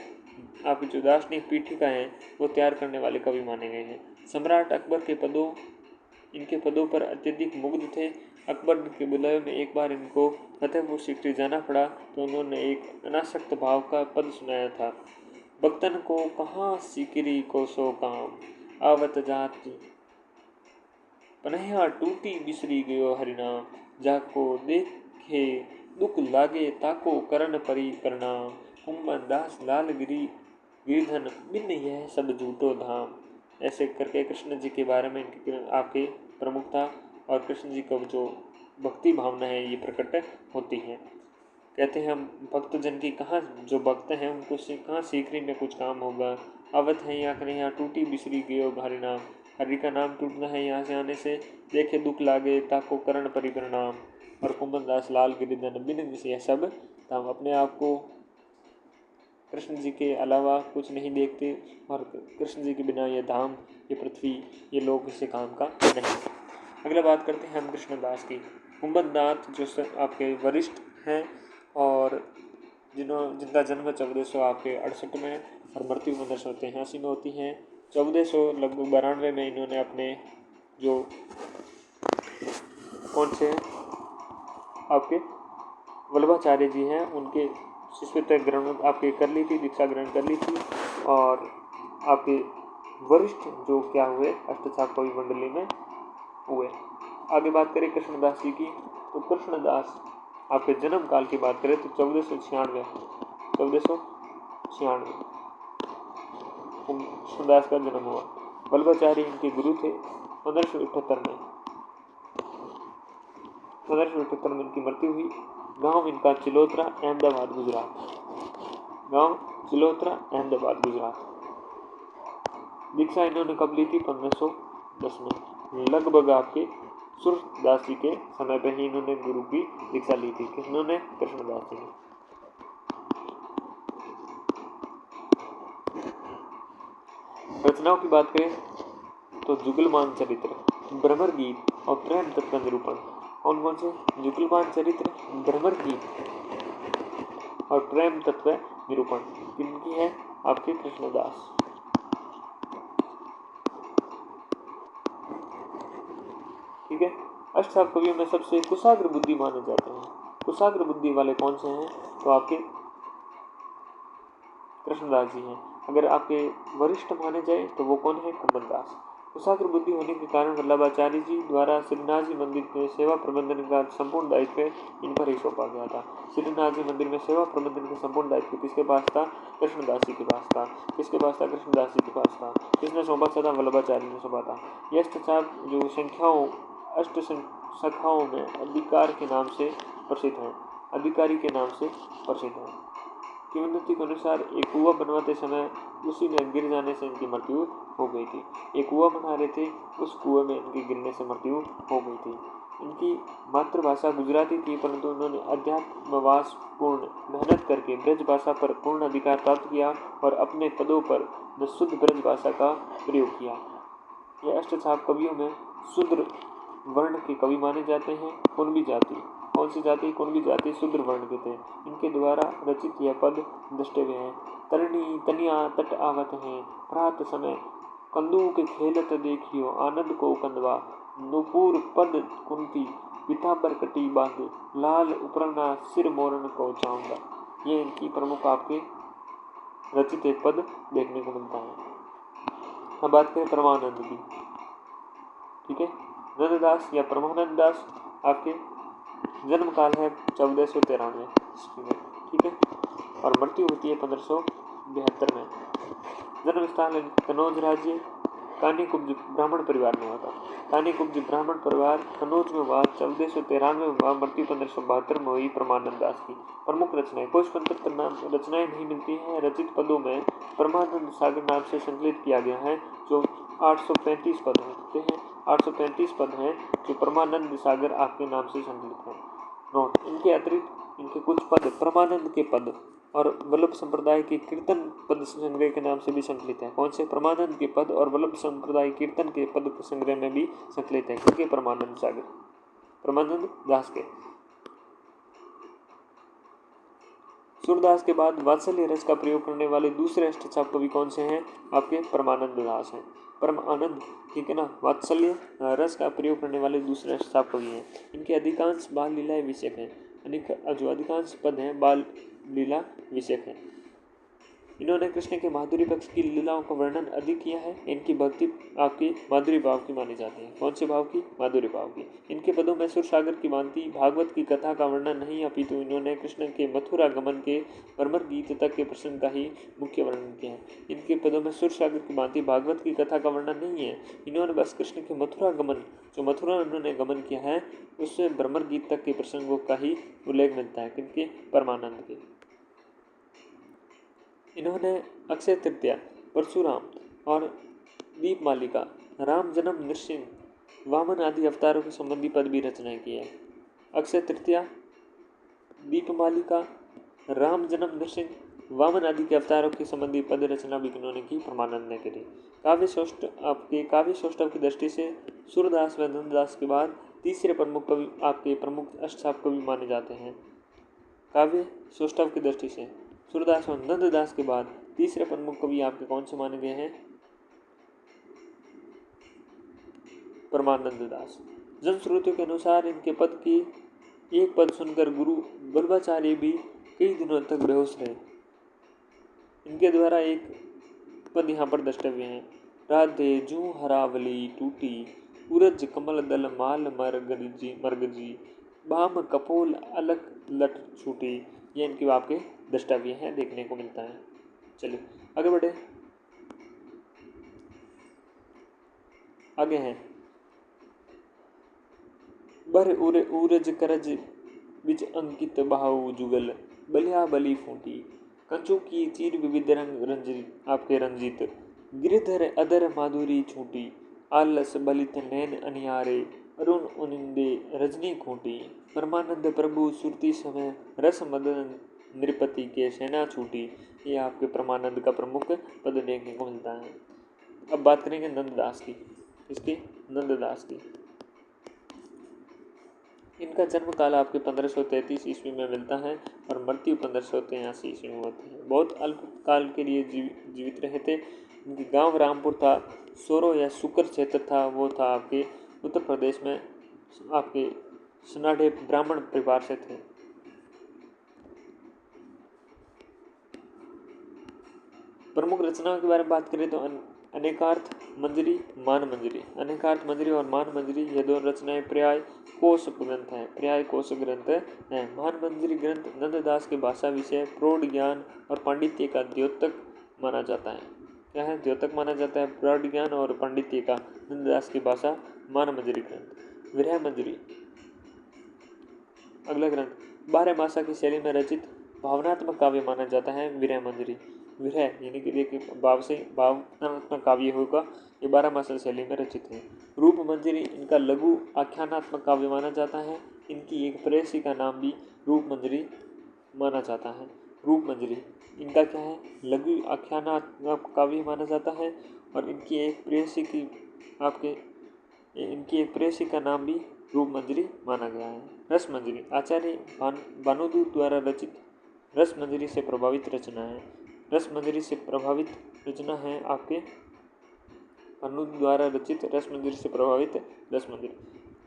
S1: आपकी जो दार्शनिक पीठिका हैं वो तैयार करने वाले कवि माने गए हैं। सम्राट अकबर के इनके पदों पर अत्यधिक मुग्ध थे। अकबर के बुलावे में एक बार इनको फतेहपुर सीकरी जाना पड़ा, तो उन्होंने एक अनासक्त भाव का पद सुनाया था। भक्तन को कहाँ सीकरी को सो काम, आवत जात पनह्या टूटी बिसरी गयो हरिनाम, जाको देखे दुख लागे ताको करन परी प्रणाम, कुंभन दास लाल गिरिधन बिन यह सब झूठो धाम। ऐसे करके कृष्ण जी के बारे में इनकी आपके प्रमुखता और कृष्ण जी का जो भक्ति भावना है ये प्रकट होती है। कहते हैं हम भक्तजन की कहाँ, जो भक्त हैं उनको कहाँ सीकरी में कुछ काम होगा। अवत है यहाँ करें, यहाँ टूटी बिसरी गयो हरि नाम, हरि का नाम टूटना है यहाँ से आने से, देखे दुख लागे ताको करण परिप्रणाम। और कुंभन दास लाल गिरिधन बिन यह सब हम अपने आप को कृष्ण जी के अलावा कुछ नहीं देखते, और कृष्ण जी के बिना ये धाम, ये पृथ्वी, ये लोग किसी काम का नहीं। अगला बात करते हैं हम कृष्णदास की। कुंभन दास जो आपके वरिष्ठ हैं और जिनका जन्म 1400 आपके 68 में और मृत्यु 1583 में होती है। 1400 लगभग 92 में इन्होंने अपने जो कौन से आपके वल्लभाचार्य जी हैं उनके शिष्यत्व ग्रहण आपके कर ली थी, दीक्षा ग्रहण कर ली थी, और आपके वरिष्ठ जो क्या हुए अष्टचाप कवि मंडली में हुए। आगे बात करें कृष्णदास जी की, तो कृष्णदास आपके जन्म काल की बात करें तो 1496 कृष्णदास का जन्म हुआ। वल्लभाचार्य इनके गुरु थे। 1578 में इनकी मृत्यु हुई। गांव इनका चिलोत्रा, अहमदाबाद गुजरात। दीक्षा इन्होंने कब ली थी? 1510 में। लगभग आपके सूरदास जी के समय पर ही इन्होंने गुरु की दीक्षा ली थी। किन्होंने? कृष्णदास जी ने। रचनाओं की बात करें तो जुगलमान चरित्र, भ्रमर गीत और प्रेम तत्व निरूपण। कौन कौन से? जुगलमान चरित्र, भ्रमर गीत और प्रेम तत्व निरूपण किनकी है? आपके कृष्णदास। ठीक है। अष्टचाप कवियों में सबसे कुशाग्र बुद्धि माने जाते हैं। कुशाग्र बुद्धि वाले कौन से हैं? तो आपके कृष्णदास जी हैं। अगर आपके वरिष्ठ माने जाए तो वो कौन है? कुंभन दास। कुशाग्र बुद्धि होने के कारण वल्लभाचार्य जी द्वारा श्रीनाथ जी मंदिर के सेवा प्रबंधन का संपूर्ण दायित्व इन पर ही सौंपा गया था। श्रीनाथ जी मंदिर में सेवा प्रबंधन का संपूर्ण दायित्व किसके पास था? कृष्णदास जी के पास था। किसके पास था? कृष्णदास जी के पास था। किसने सौंपा था? वल्लभाचार्य ने सौंपा था। यह अष्टचाप जो संख्याओं अष्ट शाखाओं में अधिकार के नाम से प्रसिद्ध है, अधिकारी के नाम से प्रसिद्ध है। किंवदंती के अनुसार एक कुआं बनवाते समय उसी में गिर जाने से इनकी मृत्यु हो गई थी। एक कुआं बना रहे थे, उस कुएं में इनकी गिरने से मृत्यु हो गई थी। इनकी मातृभाषा गुजराती थी, परंतु उन्होंने अध्यात्मवास पूर्ण मेहनत करके ब्रज भाषा पर पूर्ण अधिकार प्राप्त किया और अपने पदों पर शुद्ध ब्रज भाषा का प्रयोग किया। यह अष्टचाप कवियों में शूद्र वर्ण के कवि माने जाते हैं। कुणबी जाति, कौन सी जाति? कुणबी जाति शूद्र वर्ण के थे। इनके द्वारा रचित यह पद द्रष्टव्य है। तरणी तनिया तट आवत हैं, प्रात समय कंदूक खेलत देखियो, आनंद को कंदवा नुपुर पद कुंती, पीताम्बर कटी बांध, लाल उपरना सिर मोरन को चांदा। ये इनकी प्रमुख आपके रचित एक पद देखने को मिलता है। अब बात करें परमानंद की, ठीक है। नंददास या परमानंद दास आपके जन्म काल है 1493 ईस्वी में, ठीक है, और मृत्यु होती है 1572 में। जन्म स्थान कनौज राज्य, कानीकुब्ज ब्राह्मण परिवार में हुआ था। कानीकुब्ज ब्राह्मण परिवार कनौज में हुआ 1493 में हुआ। मृत्यु 1572 में हुई परमानंद दास की। प्रमुख रचनाएं, कोई स्वतंत्र नाम रचनाएं नहीं मिलती हैं। रचित पदों में परमानंद सागर नाम से संकलित किया गया है, जो 835 पद होते हैं। 835 पद हैं जो परमानंद सागर आपके नाम से संकलित हैं। नोट, इनके अतिरिक्त इनके कुछ पद परमानंद के पद और वल्लभ संप्रदाय के कीर्तन पद संग्रह के नाम से भी संकलित है। कौन से? परमानंद के पद और वल्लभ संप्रदाय कीर्तन के पद संग्रह में भी संकलित है। क्योंकि परमानंद सागर, परमानंद दास के। सूरदास के बाद वात्सल्य रस का प्रयोग करने वाले दूसरे अष्टचाप कवि कौन से हैं? आपके परमानंद दास हैं। परमानंद, ठीक है ना, वात्सल्य रस का प्रयोग करने वाले दूसरे अष्टचाप कवि हैं। इनके अधिकांश बाल लीला विषयक हैं। जो अधिकांश पद हैं बाल लीला विषयक हैं। इन्होंने कृष्ण के माधुरी पक्ष की लीलाओं का वर्णन अधिक किया है। इनकी भक्ति आपकी माधुरी भाव की मानी जाती है। कौन से भाव की? माधुरी भाव की। इनके पदों में सुरसागर की भांति भागवत की कथा का वर्णन नहीं, अपितु इन्होंने कृष्ण के मथुरा गमन के भ्रमर गीत तक के प्रसंग का ही मुख्य वर्णन किया है। इनके पदों में सुरसागर की भांति भागवत की कथा का वर्णन नहीं है। इन्होंने बस कृष्ण के मथुरा गमन, जो मथुरा उन्होंने गमन किया है, उससे भ्रमर गीत तक के प्रसंगों का ही उल्लेख मिलता है। किनके? परमानंद के। इन्होंने अक्षय तृतीया, परशुराम और दीपमालिका, राम जन्म, नृसिंह, वामन आदि अवतारों के संबंधी पद भी रचनाएं की है। अक्षय तृतीया, दीपमालिका, राम जन्म, नृसिंह, वामन आदि के अवतारों के संबंधी पद रचना भी इन्होंने की, परमानंद ने करी। काव्य सौष्ठव की दृष्टि से सूरदास व नंददास के बाद तीसरे प्रमुख कवि आपके प्रमुख अष्टचाप कवि माने जाते हैं। काव्य सौष्ठव की दृष्टि से सूरदास और नंददास के बाद तीसरे प्रमुख कवि आपके कौन से माने गए हैं? परमानंद दास। जनश्रुतियों के अनुसार इनके पद की एक पद सुनकर गुरु वल्लभाचार्य भी कई दिनों तक बेहोश रहे। इनके द्वारा एक पद यहाँ पर द्रष्टव्य है। राधे जू हरावली टूटी, उरज कमल दल माल मरगजी, बाम कपोल अलक लट छूटी। ये इनके आपके द्रष्टव्य हैं, देखने को मिलता है। चलिए आगे बढ़े। आगे हैं बर उरे उरज करज बिच अंकित बहाऊ जुगल, बलिया बली फूटी, कंचू की चीर विविध रंग रंजित आपके रंजित, गिरधर अदर माधुरी छूटी, आलस बलित नैन अनियारे, अरुण उनिंदे रजनी खूंटी, परमानंद प्रभु सुरती समय, रस मदन नृपति के सेना छूटी। ये आपके परमानंद का प्रमुख पद देखने को मिलता है। अब बात करेंगे नंददास की। इसकी? नंददास की। इनका जन्म काल आपके 1533 ईस्वी में मिलता है और मृत्यु 1583 ईस्वी में होती है। बहुत अल्प काल के लिए जीवित रहे थे। इनके गांव रामपुर था, सोरो या सुकर क्षेत्र था, वो था आपके उत्तर प्रदेश में, आपके सनाडे ब्राह्मण परिवार से थे। प्रमुख रचनाओं के बारे में बात करें तो अनेकार्थ मंजरी, मान मंजरी। अनेकार्थ मंजरी और मान मंजरी ये दोनों रचनाएं पर्याय कोश ग्रंथ हैं, पर्याय कोश ग्रंथ हैं। मान मंजरी ग्रंथ नंददास के भाषा विषय, प्रौढ़ ज्ञान और पांडित्य का द्योतक माना जाता है। क्या है? द्योतक माना जाता है, प्रौढ़ ज्ञान और पांडित्य का नंददास की भाषा मान मंजरी ग्रंथ। विरह मंजरी अगला ग्रंथ 12 मासा की शैली में रचित भावनात्मक काव्य माना जाता है। विरह मंजरी, विरह यानी कि देखिए भाव से भावनात्मक काव्य होगा, ये 12 मासा शैली में रचित है। रूप मंजरी इनका लघु आख्यानात्मक काव्य माना जाता है। इनकी एक प्रेयसी का नाम भी रूप मंजरी माना जाता है। रूप मंजरी इनका क्या है? लघु आख्यानात्मक काव्य माना जाता है और इनकी एक प्रेयसी का नाम भी रूप मंजरी माना गया है। रस मंजरी आचार्य भानुदूत द्वारा रचित रस मंजरी से प्रभावित रचना है। रस मंजरी से प्रभावित रचना है आपके भानुदूत द्वारा रचित रस मंजरी से प्रभावित रस मंजरी।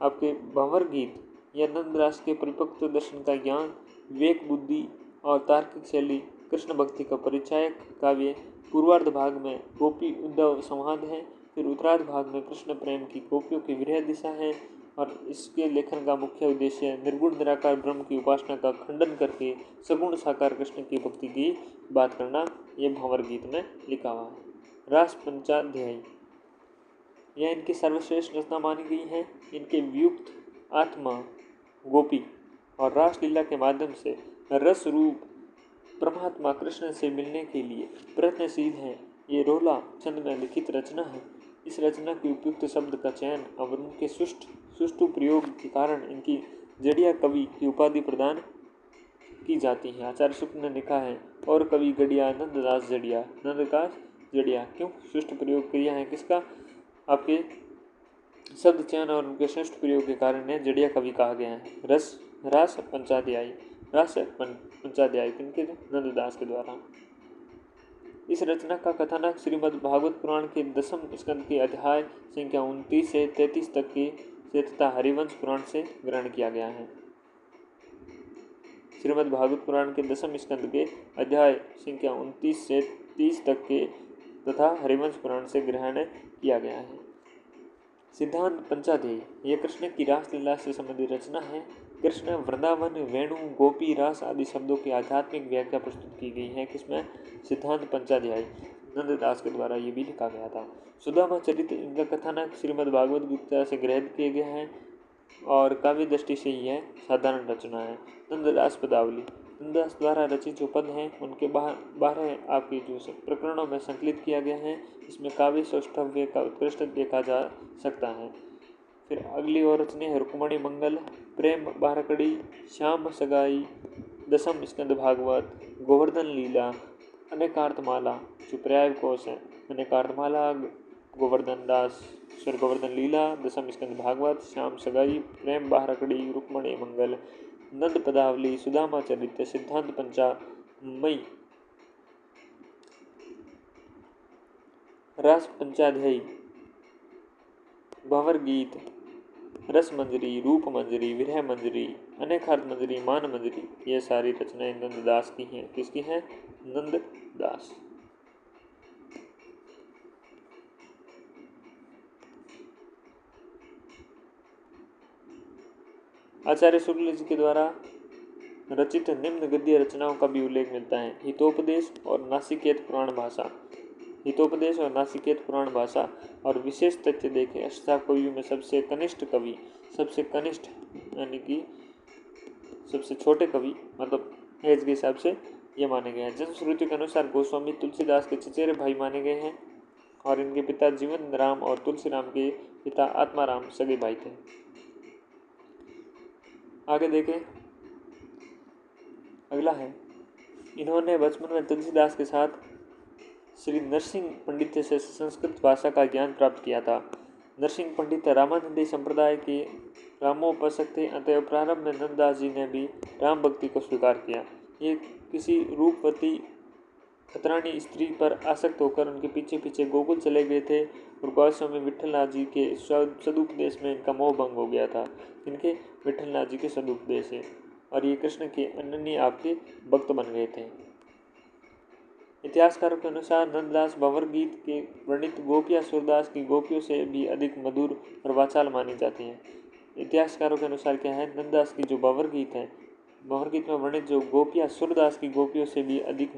S1: आपके भंवर गीत या नंददास के परिपक्व दर्शन का ज्ञान, विवेक बुद्धि और तार्किक शैली, कृष्ण भक्ति का परिचायक काव्य। पूर्वार्ध भाग में गोपी उद्धव संवाद है, फिर उत्तरार्ध भाग में कृष्ण प्रेम की गोपियों की विरह दिशा है और इसके लेखन का मुख्य उद्देश्य निर्गुण निराकार ब्रह्म की उपासना का खंडन करके सगुण साकार कृष्ण की भक्ति की बात करना। ये भंवर गीत में लिखा हुआ है। रास पंचाध्यायी यह इनकी सर्वश्रेष्ठ रचना मानी गई है। इनके व्युक्त आत्मा गोपी और रासलीला के माध्यम से रस रूप परमात्मा कृष्ण से मिलने के लिए प्रयत्नशील है। ये रोला छंद में लिखित रचना है। इस रचना की उपयुक्त शब्द का चयन और उनके सुष्ठु प्रयोग के कारण इनकी जड़िया कवि की उपाधि प्रदान की जाती है। आचार्य शुक्ल ने लिखा है और कवि गड़िया नंददास जड़िया, नंददास जड़िया। क्यों? सुष्ठु प्रयोग किया है किसका? आपके शब्द चयन और उनके श्रेष्ठ प्रयोग के कारण ने जड़िया कवि कहा गया है। रास पंचाध्यायी किनके? नंददास के द्वारा। इस रचना का कथानक श्रीमद् भागवत पुराण के 10वें स्कंद के अध्याय संख्या 29 से 33 तक के से तथा हरिवंश पुराण से ग्रहण किया गया है। श्रीमद् भागवत पुराण के 10वें स्कंद के अध्याय संख्या 29 से 30 तक के तथा हरिवंश पुराण से ग्रहण किया गया है। सिद्धांत पंचाध्यायी यह कृष्ण की रासलीला से संबंधित रचना है। कृष्ण, वृंदावन, वेणु, गोपी, रास आदि शब्दों की आध्यात्मिक व्याख्या प्रस्तुत की गई है। किसमें? सिद्धांत पंचाध्यायी नंददास के द्वारा ये भी लिखा गया था। सुदामा चरित्र इनका कथानक श्रीमद् भागवत गीता से ग्रहित किए गए हैं और काव्य दृष्टि से यह साधारण रचना है। नंददास पदावली नंददास द्वारा रचित जो पद हैं उनके 12 आपके जो प्रकरणों में संकलित किया गया है। इसमें काव्य सौष्ठव्य का उत्कृष्ट देखा जा सकता है। फिर अगली और रचना है रुक्मणी मंगल, प्रेम बारकड़ी, श्याम सगाई, 10वां स्कंद भागवत, गोवर्धन लीला, अनेकार्थमाला जो पर्याय कोश है। अनेकार्थमाला, गोवर्धन लीला, 10वां स्कंद भागवत, श्याम सगाई, प्रेम बारकड़ी, रुक्मणी मंगल, नंद पदावली, सुदामा चरित्र, सिद्धांत पंचामयी, रास पंचाध्यायी, भंवर गीत, रस मंजरी, रूप मंजरी, विरह मंजरी, अनेकार्थ मंजरी, मान मंजरी, ये सारी रचनाएं नंददास की हैं। किसकी हैं? नंददास। आचार्य शुक्ल जी के द्वारा रचित निम्न गद्य रचनाओं का भी उल्लेख मिलता है। हितोपदेश और नासिकेत पुराण भाषा। हितोपदेश और नासिकेत पुराण भाषा और विशेष तथ्य देखें। अष्टाव कवियों में सबसे कनिष्ठ यानी कि सबसे छोटे कवि मतलब एज के हिसाब से ये माने गए हैं। जनश्रुति के अनुसार गोस्वामी तुलसीदास के चचेरे भाई माने गए हैं और इनके पिता जीवन राम और तुलसी राम के पिता आत्माराम सगे भाई थे। आगे देखें, अगला है इन्होंने बचपन में तुलसीदास के साथ श्री नरसिंह पंडित से संस्कृत भाषा का ज्ञान प्राप्त किया था। नरसिंह पंडित रामानंदी संप्रदाय के रामोपासक थे। अतएव प्रारंभ में नंददास जी ने भी राम भक्ति को स्वीकार किया। ये किसी रूपवती खतरानी स्त्री पर आसक्त होकर उनके पीछे पीछे गोकुल चले गए थे और गोस्वामी विठलनाथ जी के सदुपदेश में इनका मोह भंग हो गया था। इनके विठलनाथ जी के सदुपदेश से और ये कृष्ण के अनन्य आपके भक्त बन गए थे। इतिहासकारों के अनुसार नंददास भंवर गीत के वर्णित गोपियाँ सूरदास की गोपियों से भी अधिक मधुर और वाचाल मानी जाती हैं। इतिहासकारों के अनुसार क्या है, नंददास की जो भंवर गीत है, भंवर गीत में वर्णित जो गोपियाँ सूरदास की गोपियों से भी अधिक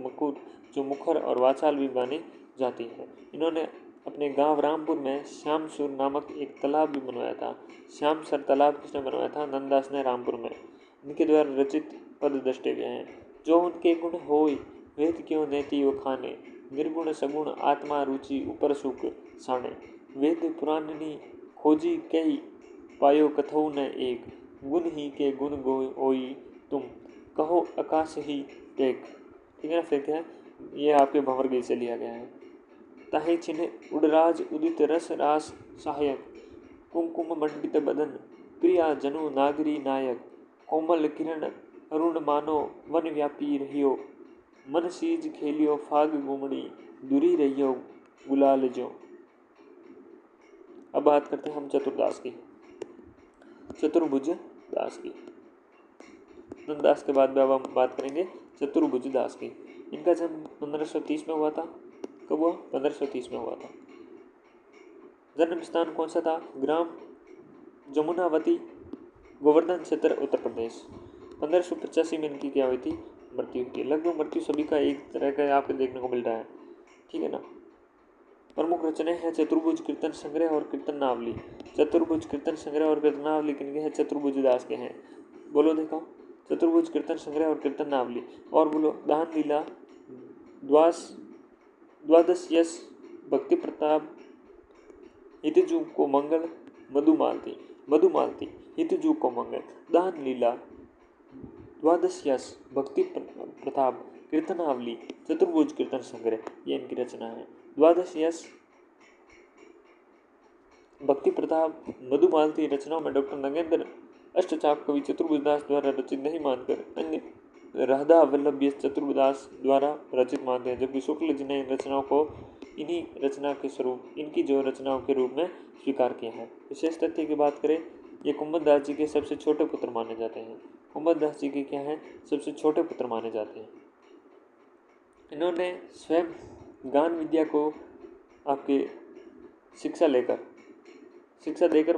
S1: मुखर और वाचाल भी मानी जाती है। इन्होंने अपने गांव रामपुर में श्यामसुर नामक एक तालाब भी बनवाया था। श्यामसर तालाब किसने बनवाया था? नंददास ने रामपुर में। इनके द्वारा रचित पद दृष्टव्य हैं। जो उनके गुण होय वेद क्यों नेति वखाने, निर्गुण सगुण आत्मा रुचि ऊपर सुख साणे। वेद पुराणनी खोजी कई पायो कथौ न एक, गुण ही के गुण होई तुम कहो आकाश ही टेक। ठीक है ना। फिर क्या है, ये आपके भंवर गीत से लिया गया है। ताहि चिन्ह उड़राज उदित रस रास सहायक, कुमकुम मंडित बदन प्रिया जनु नागरी नायक। कोमल किरण अरुण मानो वन व्यापी रहियो, मन सीज खेलियो फाग घूमड़ी दूरी रहियो गुलाल जो। अब बात करते हैं हम चतुर्दास की, चतुर्भुज दास की। नंददास के बाद अब हम बात करेंगे चतुर्भुज दास की। इनका जन्म 1530 में हुआ था। कब हुआ? 1530 में हुआ था। जन्म स्थान कौन सा था? ग्राम जमुनावती, गोवर्धन क्षेत्र, उत्तर प्रदेश। 1585 में इनकी क्या हुई थी? मृत्यु हुई थी। लगभग मृत्यु सभी का एक तरह का आपको देखने को मिल रहा है। ठीक है ना। प्रमुख रचनाएं हैं चतुर्भुज कीर्तन संग्रह और कीर्तन नावली। चतुर्भुज कीर्तन संग्रह और कीर्तन नावली किनके हैं? चतुर्भुज दास के हैं। बोलो देखो, चतुर्भुज कीर्तन संग्रह और कीर्तन नावली। और बोलो, दान लीला, द्वादश यश, भक्ति प्रताप, हितजू को मंगल, मधुमालती हितजू को मंगल, दान लीला, द्वादश यश, भक्ति प्रताप, कीर्तनावली, चतुर्भुज कीर्तन संग्रह, ये इनकी रचना है। द्वादश यश, भक्ति प्रताप, मधुमालती रचनाओं में डॉक्टर नगेंद्र अष्टचाप कवि चतुर्भुजदास द्वारा रचित नहीं मानकर अन्य राधा वल्लभ चतुर्भुजदास द्वारा रचित मानते हैं, जबकि शुक्ल जी ने इन रचनाओं को इनकी जो रचनाओं के रूप में स्वीकार किया है। विशेष तथ्य की बात करें, ये कुंभदास जी के सबसे छोटे पुत्र माने जाते हैं। कुंभदास जी के क्या हैं? सबसे छोटे पुत्र माने जाते हैं। इन्होंने स्वयं गान विद्या को आपके शिक्षा देकर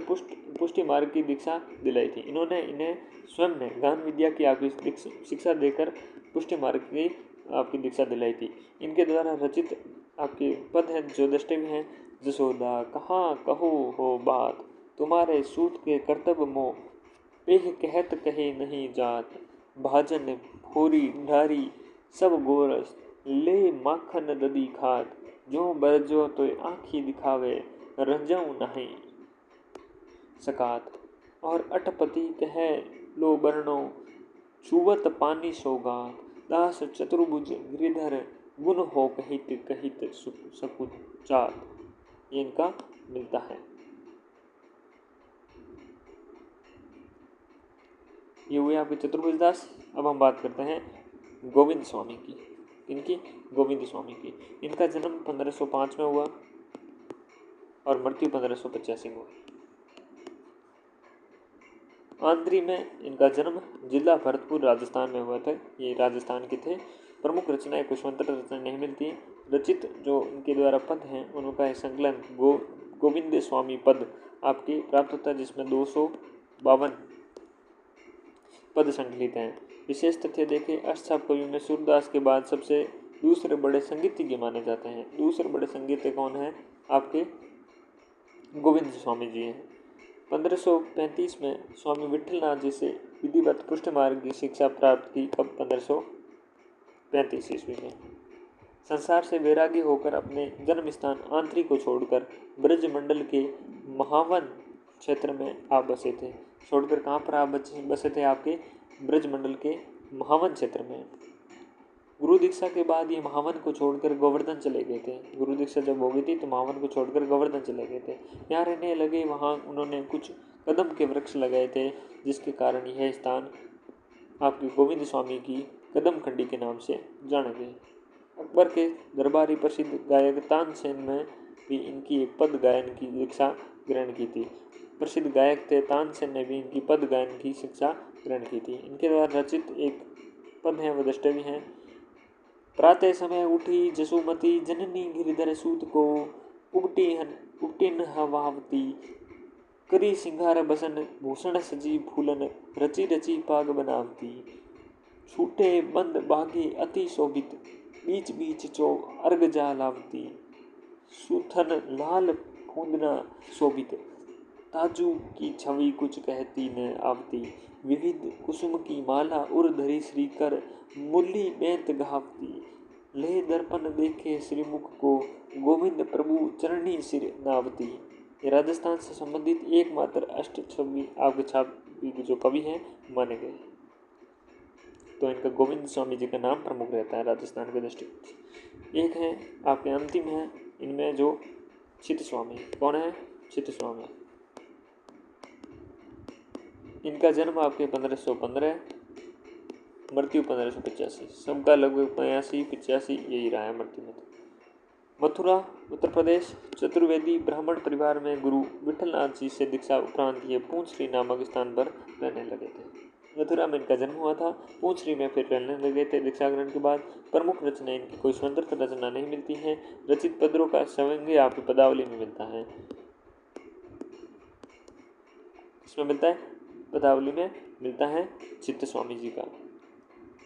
S1: पुष्टि मार्ग की दीक्षा दिलाई थी। इन्होंने इन्हें स्वयं ने गान विद्या की आपकी शिक्षा देकर पुष्टि मार्ग की आपकी दीक्षा दिलाई थी। इनके द्वारा रचित आपके पद हैं जो दृष्टव्य हैं। जसोदा कहाँ कहो हो बात, तुम्हारे सूत के कर्तव्य मोह, पेह कहत कहे नहीं जात, भाजन फोरी ढारी सब गोरस, ले माखन ददी खात, जो बरजो तो आँखी दिखावे, रंजाऊ नहीं सकात। और अटपति कहे लो बरनो, चुवत पानी सौगात, दास चतुर्भुज गिरिधर, गुण हो कहित सकुचात। ये इनका मिलता है। ये हुए आपके चतुर्भुज दास। अब हम बात करते हैं गोविंद स्वामी की। इनकी गोविंद स्वामी की। इनका जन्म 1505 में हुआ और मृत्यु 1585 में हुई। आंध्री में इनका जन्म जिला भरतपुर राजस्थान में हुआ था। ये राजस्थान के थे। प्रमुख रचनाएं कुछ स्वतंत्र रचना नहीं मिलती। रचित जो इनके द्वारा पद हैं उनका एक संकलन गोविंद स्वामी पद आपके प्राप्त होता है, जिसमें 252 पद संकलित हैं। विशेष तथ्य देखें, अष्टचाप कवियों में सूरदास के बाद सबसे दूसरे बड़े संगीतज्ञ माने जाते हैं। दूसरे बड़े संगीतज्ञ कौन है? आपके गोविंद स्वामी जी हैं। 1535 में स्वामी विठलनाथ जी से विधिवत पुष्टि मार्ग की शिक्षा प्राप्त की। कब? 1535 ईस्वी में। संसार से वैरागी होकर अपने जन्म स्थान आंतरी को छोड़कर ब्रज मंडल के महावन क्षेत्र में आप बसे थे। छोड़कर कहाँ पर आप बसे थे? आपके ब्रज मंडल के महावन क्षेत्र में। गुरु दीक्षा के बाद ये महावन को छोड़कर गोवर्धन चले गए थे। गुरु दीक्षा जब हो गई थी तो महावन को छोड़कर गोवर्धन चले गए थे। यहाँ रहने लगे। वहाँ उन्होंने कुछ कदम के वृक्ष लगाए थे, जिसके कारण यह स्थान आपके गोविंद स्वामी की कदम खंडी के नाम से जाना गया। अकबर के दरबारी प्रसिद्ध गायक तानसेन में भी इनकी एक पद गायन की दीक्षा ग्रहण की थी। प्रसिद्ध गायक थे तानसेन ने भी इनकी पद गायन की शिक्षा ग्रहण की थी। इनके द्वारा रचित एक पद हैं वो दृष्टव्य हैं। प्रातः समय उठी जसुमती जननी गिरिधर सूत को उपटिन हवावती करी सिंगार बसन भूषण सजी फूलन रची रची पाग बनावती छूटे बंद बागे अति शोभित बीच बीच चो अर्घ जा लावती सूथन लाल खूंदना शोभित ताजू की छवि कुछ कहती न आवती विविध कुसुम की माला उर धरी श्रीकर मुरली बेंत घावती ले दर्पण देखे श्रीमुख को गोविंद प्रभु चरणी सिर नावती। ये राजस्थान से संबंधित एकमात्र अष्टछवी आपके छापी जो कवि हैं माने गए, तो इनका गोविंद स्वामी जी का नाम प्रमुख रहता है राजस्थान के दृष्टिकोण। एक है आपके अंतिम है इनमें जो चित्त स्वामी। कौन है? चित्त स्वामी। इनका जन्म आपके 1515, मृत्यु 1585। सबका लगभग 85 यही रहा है मृत्यु में। मथुरा उत्तर प्रदेश चतुर्वेदी ब्राह्मण परिवार में गुरु विठलनाथ जी से दीक्षा उपरांत ये पूंछली नामक स्थान पर रहने लगे थे। मथुरा में इनका जन्म हुआ था, पूंछली में फिर रहने लगे थे दीक्षा ग्रहण के बाद। प्रमुख रचना इनकी कोई स्वतंत्र रचना नहीं मिलती है। रचित पद्यों का संवंग्य आपकी पदावली में मिलता है। इसमें मिलता है पदावली में मिलता है चित्त स्वामी जी का।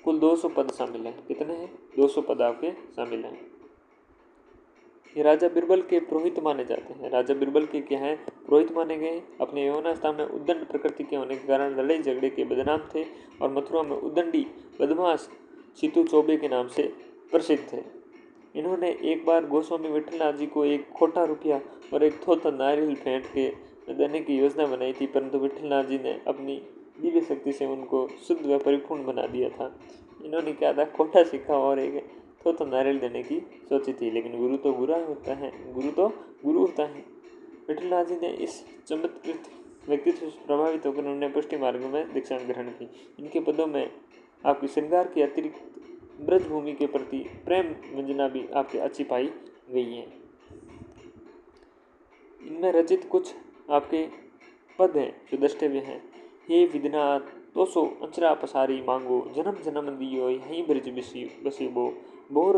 S1: कुल 200 पद शामिल हैं। कितने हैं? 200 पद आपके शामिल हैं। ये राजा बिरबल के पुरोहित माने जाते हैं। राजा बिरबल के क्या है? पुरोहित माने गए। अपने यौवनावस्था में उद्दंड प्रकृति के होने के कारण लड़ाई झगड़े के बदनाम थे और मथुरा में उद्दंडी बदमाश सीतू चौबे के नाम से प्रसिद्ध थे। इन्होंने एक बार गोस्वामी विठलनाथ जी को एक खोटा रुपया और एक थोथा नारियल फेंट के देने की योजना बनाई थी, परंतु विठलनाथ जी ने अपनी दिव्य शक्ति से उनको शुद्ध व परिपूर्ण बना दिया था। इन्होंने क्या था? खोटा सिक्का और एक तो नारियल देने की सोची थी, लेकिन गुरु तो बुरा होता है, गुरु तो गुरु होता है। विठलनाथ जी ने इस चमत्कृत व्यक्तित्व से प्रभावित होकर उन्होंने पुष्टि मार्ग में दीक्षा ग्रहण की। इनके पदों में आपकी श्रृंगार के अतिरिक्त ब्रजभूमि के प्रति प्रेम व्यंजना भी आपके अच्छी पाई गई है। इनमें रचित कुछ आपके पद हैं जो दृष्टव्य हैं। हे विद्यनाथ तो सो अंचरा पसारी मांगो जन्म जन्म दियो यही ब्रज बसीबो बोर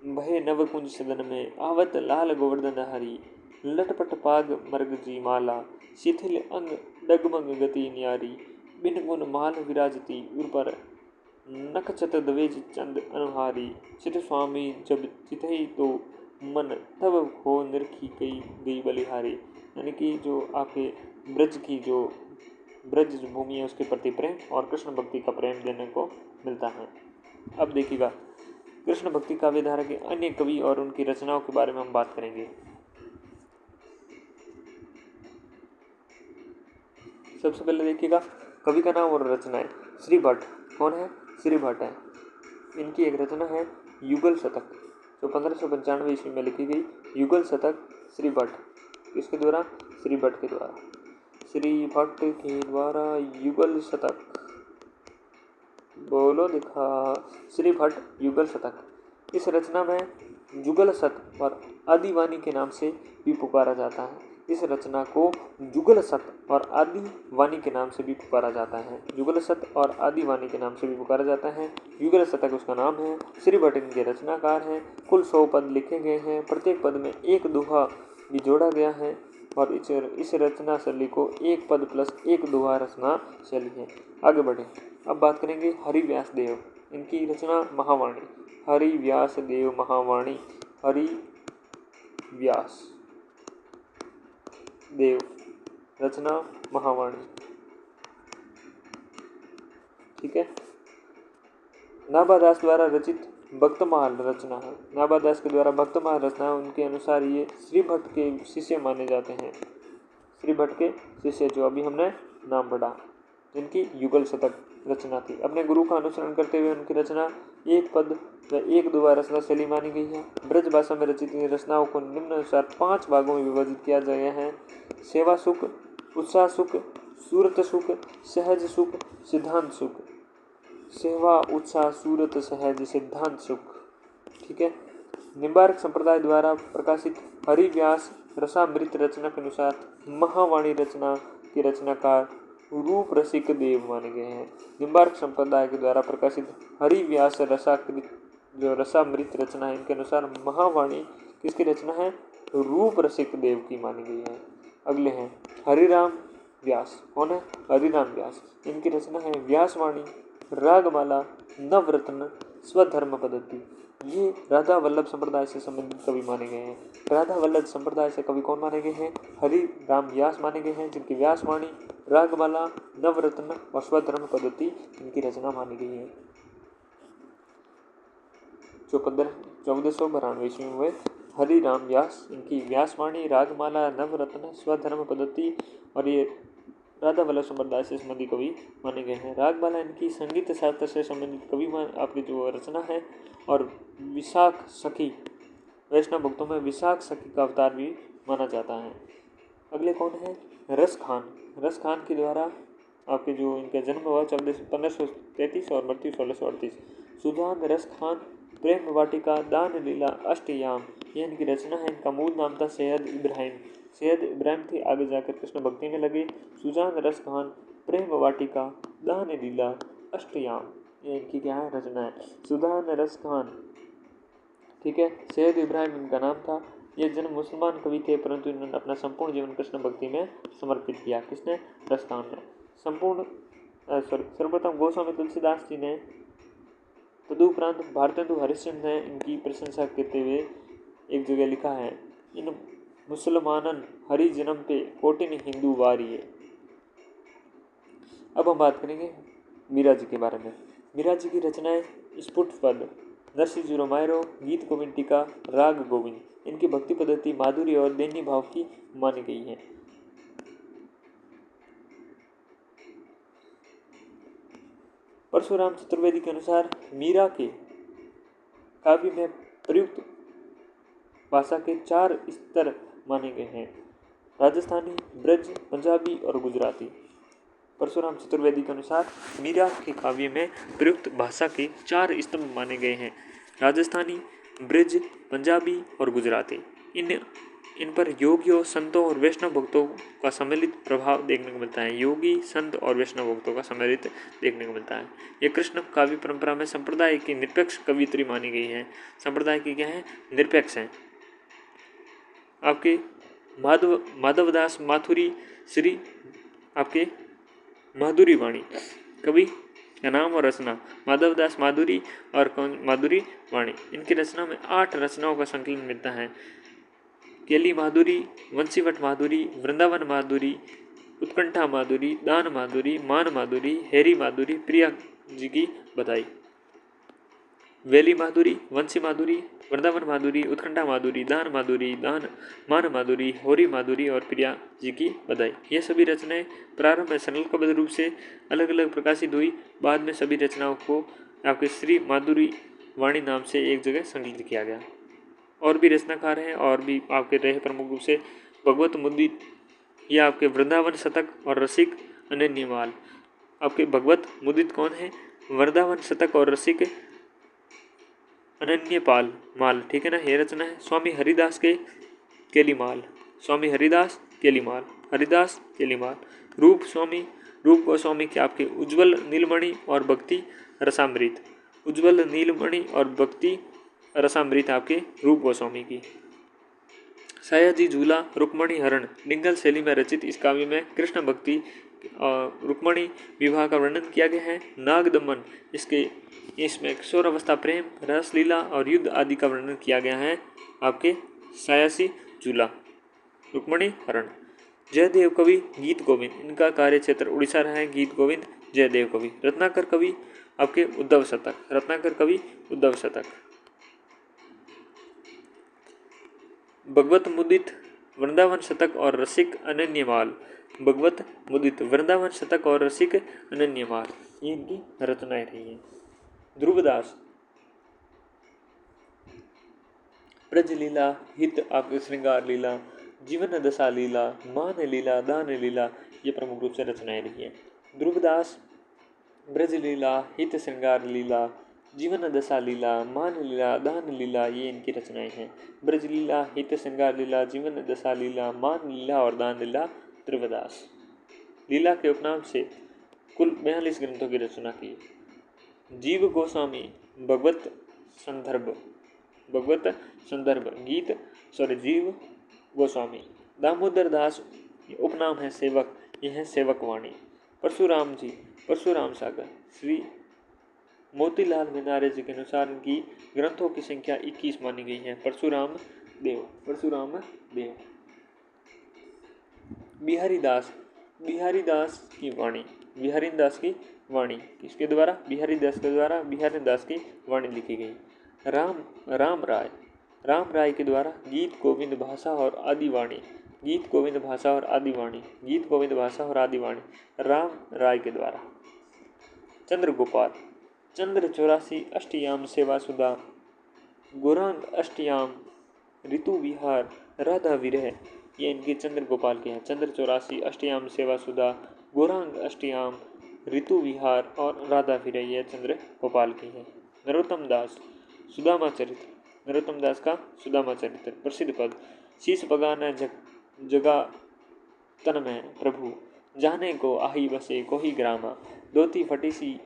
S1: भय नवकुंज सदन में आवत लाल गोवर्धन हरी लटपट पाग मर्ग जी माला शिथिल अंग डगमग गति न्यारी बिन गुण माल विराजती उर पर नख चत दवेज चंद अनुहारी चित स्वामी जब चितही तो मन तब हो निरखी गई बलिहारी। यानी कि जो आपके ब्रज की जो ब्रज भूमि है उसके प्रति प्रेम और कृष्ण भक्ति का प्रेम देने को मिलता है। अब देखिएगा कृष्ण भक्ति काव्यधारा के अन्य कवि और उनकी रचनाओं के बारे में हम बात करेंगे। सबसे पहले देखिएगा कवि का नाम और रचनाएं। श्री भट्ट। कौन है? श्री भट्ट है। इनकी एक रचना है युगल शतक जो 1595 ईस्वी में लिखी गई। युगल शतक श्री भट्ट। किसके द्वारा? श्री भट्ट के द्वारा। श्री भट्ट के द्वारा युगल शतक। बोलो दिखा। श्री भट्ट युगल शतक। इस रचना में जुगल शत और आदिवानी के नाम से भी पुकारा जाता है। इस रचना को जुगल शत और आदिवानी के नाम से भी पुकारा जाता है। जुगल शत और आदिवानी के नाम से भी पुकारा जाता है। युगल शतक उसका नाम है। श्री भट्ट इनके रचनाकार हैं। कुल 100 पद लिखे गए हैं। प्रत्येक पद में एक दोहा भी जोड़ा गया है और इस रचना शैली को एक पद प्लस एक दोहा रचना शैली है। आगे बढ़े। अब बात करेंगे हरि व्यास देव। इनकी रचना महावाणी। हरि व्यास देव महावाणी। हरि व्यास देव रचना महावाणी। ठीक है। नाभादास द्वारा रचित भक्तमाल रचना है। नाभादास के द्वारा भक्तमाल रचना उनके अनुसार ये श्री भट्ट के शिष्य माने जाते हैं। श्री भट्ट के शिष्य जो अभी हमने नाम पढ़ा जिनकी युगल शतक रचना थी। अपने गुरु का अनुसरण करते हुए उनकी रचना एक पद व एक दोहा रचना शैली मानी गई है। ब्रज भाषा में रचित इन रचनाओं को निम्नानुसार 5 भागों में विभाजित किया गया है। सेवा सुख, उत्साह सुख, सूरत सुख, सहज सुख, सिद्धांत सुख। सेवा, उत्साह, सूरत, सहज, सिद्धांत सुख। ठीक है। निम्बार्क संप्रदाय द्वारा प्रकाशित हरि व्यास रसामृत रचना के अनुसार महावाणी रचना के रचनाकार रूप रसिक देव माने गए हैं। निम्बार्क संप्रदाय के द्वारा प्रकाशित हरि व्यास रसाकृत जो रसामृत रचना है इनके अनुसार महावाणी किसकी रचना है? रूप रसिक देव की मानी गई है। अगले हैं हरिराम व्यास। कौन है? हरिराम व्यास। इनकी रचना है व्यासवाणी, रागमाला, नवरत्न, स्वधर्म पद्धति। ये राधा वल्लभ संप्रदाय से संबंधित कवि माने गए हैं। राधा वल्लभ संप्रदाय से कवि कौन माने गए हैं? हरिराम व्यास माने गए हैं, जिनकी व्यासवाणी, रागमाला, नवरत्न और स्वधर्म पद्धति इनकी रचना मानी गई है। जो 1492 ईस्वी में हुए हरिराम व्यास, इनकी व्यासवाणी, रागमाला, नवरत्न, स्वधर्म पद्धति और ये राधा वल्लभ संप्रदाय से संबंधित कवि माने गए हैं। रागमाला इनकी संगीत शास्त्र से संबंधित कवि आपकी जो रचना है। और विशाख सखी, वैष्णव भक्तों में विशाख सखी का अवतार भी माना जाता है। अगले कौन है? रस खान। रस खान के द्वारा आपके जो इनका जन्म हुआ 1533 और मृत्यु 1638। सुजान रस खान, प्रेम वाटिका, दान लीला, अष्टयाम, ये इनकी रचना है। इनका मूल नाम था सैयद इब्राहिम। सैयद इब्राहिम थे, आगे जाकर कृष्ण भक्ति में लगे। सुजान रस खान, प्रेम वाटिका, दान लीला, अष्टयाम, ये इनकी क्या है? रचना है। सुजान रस खान, ठीक है, सैयद इब्राहिम इनका नाम था। ये जन्म मुसलमान कवि थे, परंतु इन्होंने अपना संपूर्ण जीवन कृष्ण भक्ति में समर्पित किया। किसने? रस खान ने। सर्वप्रथम गोस्वामी तुलसीदास जी ने, तदुपरांत भारतेंदु हरिश्चंद्र ने इनकी प्रशंसा करते हुए एक जगह लिखा है, इन मुसलमानन हरि जन्म पे कोटिन हिंदू वारिये। अब हम बात करेंगे मीरा जी के बारे में। मीरा जी की रचनाएं स्फुट पद, नरसिंह रामायणो, गीत गोविंद टीका, राग गोविंद। इनकी भक्ति पद्धति माधुरी और दैन्य भाव की मानी गई है। परशुराम चतुर्वेदी के अनुसार मीरा के काव्य में प्रयुक्त भाषा के 4 स्तर माने गए हैं: राजस्थानी, ब्रज, पंजाबी और गुजराती। परशुराम चतुर्वेदी के अनुसार मीरा के काव्य में प्रयुक्त भाषा के 4 स्तंभ माने गए हैं: राजस्थानी, ब्रज, पंजाबी और गुजराती। इन पर योगियों, संतों और वैष्णव भक्तों का सम्मिलित प्रभाव देखने को मिलता है। योगी, संत और वैष्णव भक्तों का सम्मिलित देखने को मिलता है। ये कृष्ण काव्य परंपरा में संप्रदाय की निरपेक्ष कवियत्री मानी गई है। संप्रदाय की क्या है? निरपेक्ष है। आपके माधवदास माथुरी श्री आपके माधुरी वाणी, कवि का नाम और रचना माधवदास माधुरी और माधुरी वाणी। इनकी रचना में 8 रचनाओं का संकलन मिलता है: केली माधुरी, वंशीवट माधुरी, वृंदावन माधुरी, उत्कंठा माधुरी, दान माधुरी, मान माधुरी, हेरी माधुरी, प्रिया जी की बधाई। वेली माधुरी, वंशी माधुरी, वृंदावन माधुरी, उत्कंठा माधुरी, दान माधुरी, मान माधुरी, होरी माधुरी और प्रिया जी की बधाई। ये सभी रचनाएं प्रारंभ में सरलबद्ध रूप से अलग अलग प्रकाशित हुई। बाद में सभी रचनाओं को आपके श्री माधुरी वाणी नाम से एक जगह संकलित किया गया। और भी रचनाकार हैं और भी आपके रहे प्रमुख रूप से भगवत मुदित, या आपके वृंदावन शतक और रसिक अनन्यमाल। आपके भगवत मुदित कौन है? वृंदावन शतक और रसिक अनन्यपाल माल, ठीक है ना, ये रचना है। स्वामी हरिदास के केलीमाल, स्वामी हरिदास केलीमाल, हरिदास केलीमाल। रूप गोस्वामी के आपके उज्ज्वल नीलमणि और भक्ति रसामृत, उज्ज्वल नीलमणि और भक्ति रसामृत आपके रूप गोस्वामी की। सयाजी झूला, रुक्मणी हरण, डिंगल शैली में रचित इस काव्य में कृष्ण भक्ति रुक्मणी विवाह का वर्णन किया गया है। नागदमन, इसमें किशोर अवस्था प्रेम, रसलीला और युद्ध आदि का वर्णन किया गया है आपके सयासी झूला, रुक्मणी हरण। जयदेव कवि, गीत गोविंद, इनका कार्य क्षेत्र उड़ीसा रहा है। गीत गोविंद जयदेव कवि। रत्नाकर कवि आपके उद्धव शतक, रत्नाकर कवि उद्धव शतक। भगवत मुदित, वृंदावन शतक और रसिक अनन्यमाल, भगवत मुदित, वृंदावन शतक और रसिक अनन्यमाल, ये इनकी रचनाएं रही हैं। ध्रुवदास, ब्रज लीला, हित आपके श्रृंगार लीला, जीवन दशा लीला, मान लीला, दान लीला, ये प्रमुख रूप से रचनाएं रही हैं। ध्रुवदास ब्रज लीला, हित श्रृंगार लीला, जीवन दशा लीला, मान लीला, दान लीला, ये इनकी रचनाएं हैं। ब्रज लीला, हित श्रृंगार लीला, जीवन दशा लीला, मान लीला और दान लीला, ध्रुवदास। लीला के उपनाम से कुल 42 ग्रंथों की रचना की। जीव गोस्वामी भगवत संदर्भ भगवत संदर्भ गीत जीव गोस्वामी। दामोदर दास उपनाम है सेवक, यह है सेवक वाणी। परशुराम जी परशुराम सागर। श्री मोतीलाल मीनारे जी के अनुसार इनकी ग्रंथों की संख्या 21 मानी गई है। परशुराम देव। बिहारी दास की वाणी। बिहारी दास की वाणी किसके द्वारा? बिहारी दास के द्वारा बिहारी दास की वाणी लिखी गई। राम राय के द्वारा गीत गोविंद भाषा और आदिवाणी। गीत गोविंद भाषा और आदिवाणी राम राय के द्वारा। चंद्रगोपाल चंद्र 84 अष्टयाम सेवा सुधा गौरांग अष्टयाम ऋतु विहार राधा विरह, ये इनके चंद्रगोपाल के हैं। चंद्र 84 अष्टयाम सेवा सुधा गौरांग अष्टयाम ऋतु विहार और राधा विरह, ये चंद्रगोपाल की है। नरोत्तम दास सुदामा चरित्र। नरोत्तम दास का सुदामा चरित्र प्रसिद्ध पद। शीश बगाना जगा तन में प्रभु जाने को आही बसे कोही ग्रामा। धोती फटी सी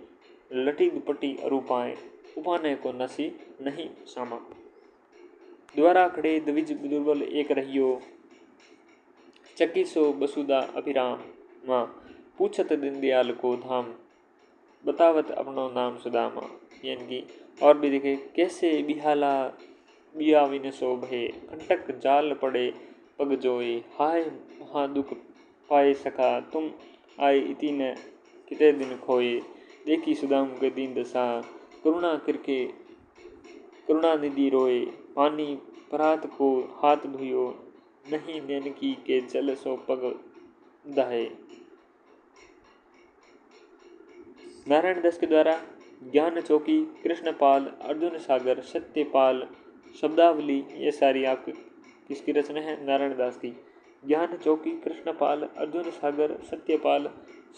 S1: लटी दुपट्टी अरूपाएं उपाने को नसी नहीं सामा। द्वारा खड़े द्विज दुर्बल एक रहियो चक्की सो बसुदा अभिराम माँ। पूछत दीनदयाल को धाम बतावत अपनो नाम सुदामा। यानी और भी देखे कैसे बिहाला बियाविन शोभे कंटक जाल पड़े पग जोए हाय हाँ दुख पाए सका तुम आए इति न कितने दिन खोए। देखी सुदाम के दीन दशा करुणा निधि रोए पानी परात को हाथ धुयो नहीं नैनकी के जल सो पग दहे। नारायण दास के द्वारा ज्ञान चौकी कृष्णपाल अर्जुन सागर सत्यपाल शब्दावली, ये सारी आपकी किसकी रचना है? नारायण दास की। ज्ञान चौकी कृष्णपाल अर्जुन सागर सत्यपाल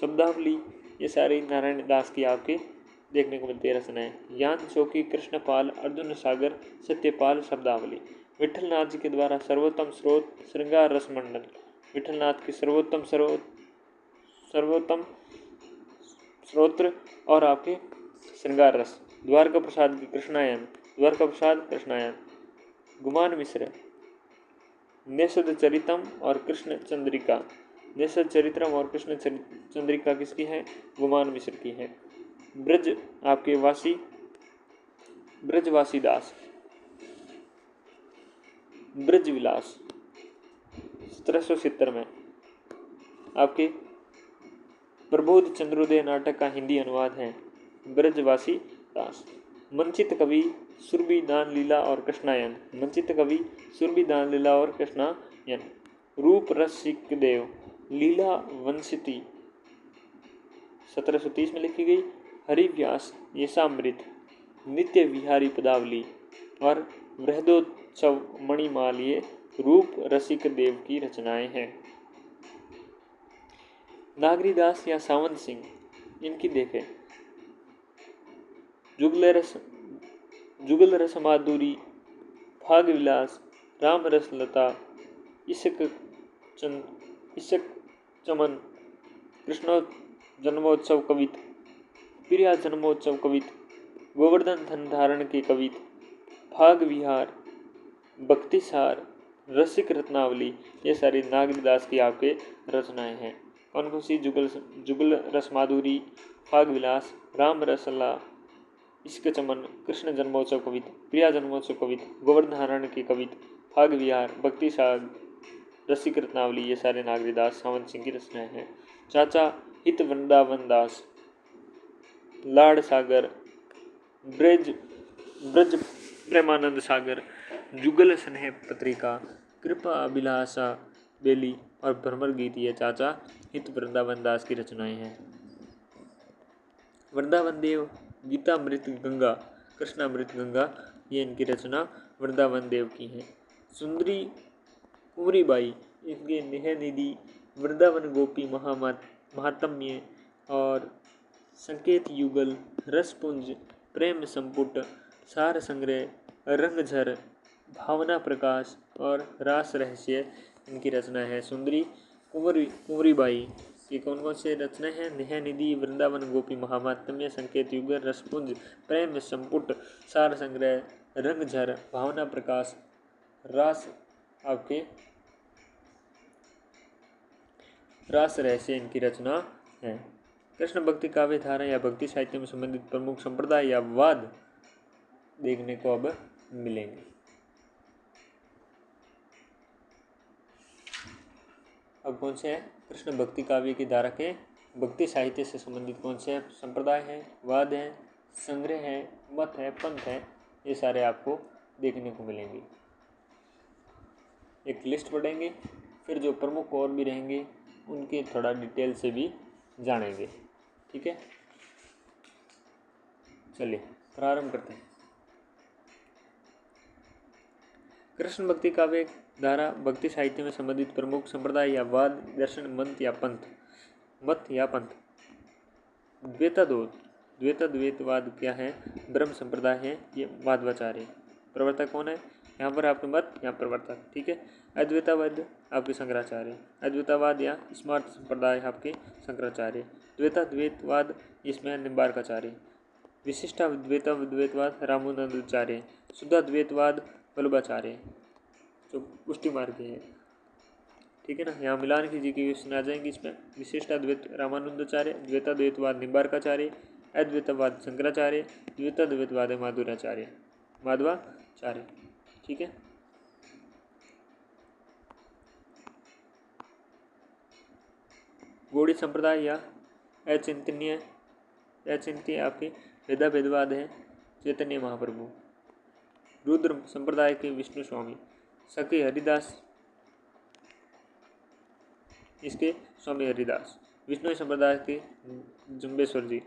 S1: शब्दावली, ये सारी नारायण दास की आपके देखने को मिलती है रचनाएं। ज्ञान चौकी कृष्णपाल अर्जुन सागर सत्यपाल शब्दावली। विठलनाथ जी के द्वारा सर्वोत्तम स्रोत श्रृंगार रस मंडल। विठलनाथ की सर्वोत्तम स्रोत्र और आपके श्रृंगार रस। द्वारका प्रसाद की कृष्णायन। गुमान मिश्र नेषद चरितम और कृष्ण चंद्रिका। नेषद चरित्रम और कृष्ण चंद्रिका किसकी है? गुमान मिश्र की है। ब्रज आपके वासी ब्रजवासी दास ब्रज विलास 1770 में आपके प्रबोध चंद्रोदय नाटक का हिंदी अनुवाद है ब्रजवासी दास। मंचित कवि सुरभि दान लीला और कृष्णायन। मंचित कवि सुरभि दान लीला और कृष्णायन। रूप रसिक देव लीला वंशिती 1730 में लिखी गई। हरिव्यास यशामृत नित्य विहारी पदावली और वृहदोत्सव मणिमाल, ये रूप रसिक देव की रचनाएं हैं। नागरीदास या सावंत सिंह, इनकी देखें जुगल रस माधुरी भाग विलास राम रस लता इसक चमन कृष्ण जन्मोत्सव कवित प्रिया जन्मोत्सव कवित गोवर्धन धन धारण के कवित भाग विहार भक्तिसार रसिक रत्नावली, ये सारी नागरीदास की आपके रचनाएं हैं। कौन कौन सी? जुगल रस माधुरी भाग विलास राम रसला इसके चमन कृष्ण जन्मोत्सव कवित प्रिया जन्मोत्सव कवित गोवर्धन धारण की कवित भाग विहार भक्ति साग रसिक रत्नावली, ये सारे नागरीदास सावंत सिंह की रचनाएं हैं। चाचा हित वृंदावन दास लाड सागर ब्रज प्रेमानंद सागर जुगल स्नेह पत्रिका कृपा अभिलाषा बेली और भ्रमर गीत, ये चाचा हित वृंदावन दास की रचनाएं हैं। वृंदावन देव गीतामृत गंगा कृष्णामृत गंगा, ये इनकी रचना वृंदावन देव की है। सुंदरी कुंवरी बाई, इनके नेह निधि वृंदावन गोपी महात्म्य और संकेत युगल रसपुंज प्रेम संपुट सार संग्रह रंगझर भावना प्रकाश और रास रहस्य, इनकी रचना है। सुंदरी कुंवरी बाई कि कौन कौन से रचना है? नेह निधि, वृंदावन गोपी, महात्म्य, संकेत, युग, रसपुंज, प्रेम संपुट, सार संग्रह, रंग झर, भावना प्रकाश, रास आपके रास रहस्य इनकी रचना है। कृष्ण भक्ति काव्य धारा या भक्ति साहित्य में संबंधित प्रमुख संप्रदाय या वाद देखने को अब मिलेंगे। अब कौन से है? कृष्ण भक्ति काव्य की धारा के भक्ति साहित्य से संबंधित कौन से संप्रदाय है, वाद है, संग्रह है, मत है, पंथ है, ये सारे आपको देखने को मिलेंगे। एक लिस्ट पढ़ेंगे, फिर जो प्रमुख और भी रहेंगे उनके थोड़ा डिटेल से भी जानेंगे। ठीक है, चलिए प्रारंभ करते हैं। कृष्ण भक्ति काव्य धारा भक्ति साहित्य में संबंधित प्रमुख संप्रदाय या वाद, दर्शन, मत या पंथ। द्वैतवाद क्या है? ब्रह्म संप्रदाय है, ये माध्वाचार्य। प्रवर्तक कौन है? यहाँ पर आपके मत, यहाँ प्रवर्तक। ठीक है, अद्वैतवाद आपके शंकराचार्य, अद्वैतवाद या स्मार्त संप्रदाय आपके शंकराचार्य, द्वैतवाद इसमें निम्बार्काचार्य, विशिष्टाद्वैतवाद रामानुजाचार्य, शुद्धाद्वैतवाद वल्लभाचार्य जो पुष्टि मार्ग है। ठीक है ना, यहाँ मिलान की जी की क्वेश्चन आ जाएंगे इसमें। विशिष्टाद्वैत रामानुजाचार्य, द्वैताद्वैतवाद निम्बार्काचार्य, अद्वैतवाद शंकराचार्य, द्वैताद्वैतवाद माधवाचार्य। ठीक है, गौड़ी संप्रदाय या अचिंत्य आपके भेदवाद है, चैतन्य महाप्रभु। रुद्र संप्रदाय के विष्णु स्वामी, सखी हरिदास इसके स्वामी हरिदास, विष्णु संप्रदाय के जम्बेश्वर जी,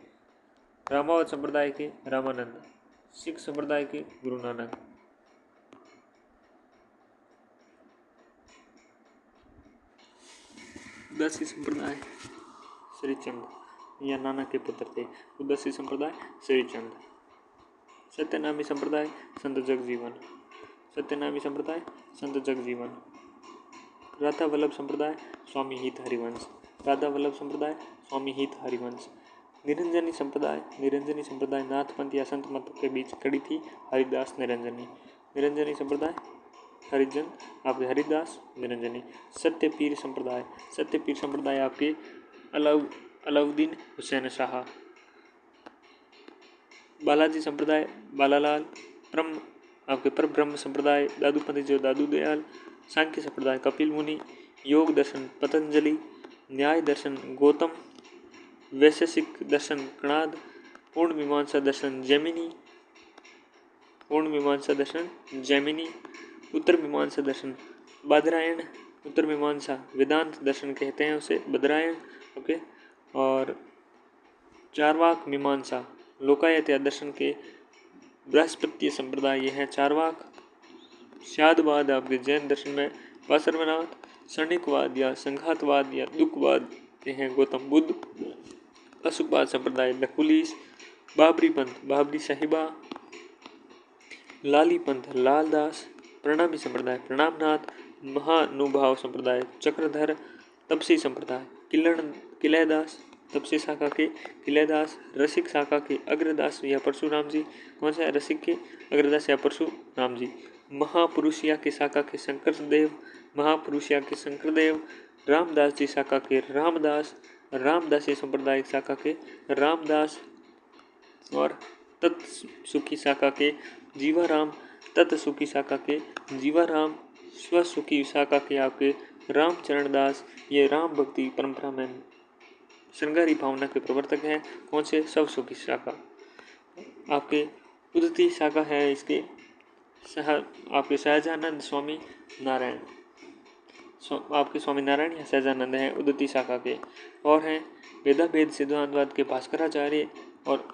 S1: रामावत संप्रदाय के रामानंद, सिख संप्रदाय के गुरु नानक। उदासी संप्रदाय श्रीचंद या नानक के पुत्र थे। उदासी संप्रदाय श्रीचंद। सत्यनामी संप्रदाय संत जगजीवन, सत्यनामी संप्रदाय संत जगजीवन। राधा वल्लभ संप्रदाय स्वामी हित हरिवंश, राधा वल्लभ संप्रदाय स्वामी हित हरिवंश। निरंजनी संप्रदाय नाथ पंथ या संत मत के बीच खड़ी थी, हरिदास निरंजनी संप्रदाय हरिजन आपके हरिदास निरंजनी। सत्यपीर संप्रदाय आपके अलाउद्दीन हुसैन शाह। बालाजी संप्रदाय बालालाल। आपके पर ब्रह्म संप्रदाय दादूपंथी जो दादू दयाल। सांख्य संप्रदाय कपिल मुनि। योग दर्शन पतंजलि। न्याय दर्शन गौतम। वैशेषिक दर्शन कणाद। पूर्ण मीमांसा दर्शन जैमिनी। उत्तर मीमांसा दर्शन बादरायण। उत्तर मीमांसा वेदांत दर्शन कहते हैं उसे बदरायण। ओके, और चारवाक मीमांसा लोकायत या दर्शन के बृहस्पति संप्रदाय ये है चारवाक। शादवाद आपके जैन दर्शन में वासरवनाथ। क्षणिकवाद या संघातवाद या दुखवाद ये हैं गौतम बुद्ध। अशुकवाद संप्रदाय लकुलीस। बाबरी पंथ बाबरी साहिबा। लाली पंथ लालदास। प्रणामी संप्रदाय प्रणामनाथ। महानुभाव संप्रदाय चक्रधर। तपसी संप्रदाय किलयदास। तपसी शाखा के किलयदास। रसिक शाखा के अग्रदास या परशुराम जी। कौन सा है? रसिक के अग्रदास या परशुराम जी। महापुरुषिया की शाखा के शंकरदेव। रामदास जी शाखा के रामदासी संप्रदाय शाखा के रामदास। और तत्सुखी शाखा के जीवाराम। तत्सुखी शाखा के जीवाराम। स्वसुखी शाखा के आपके रामचरण दास। ये राम भक्ति परंपरा में श्रृंगारी भावना के प्रवर्तक हैं। कौन से? स्वसुखी शाखा। आपके उदती शाखा है इसके आपके सहजानंद स्वामी नारायण। आपके स्वामी नारायण या सहजानंद हैं उदती शाखा के। और हैं वेदाभेद सिद्धांतवाद के भास्कराचार्य। और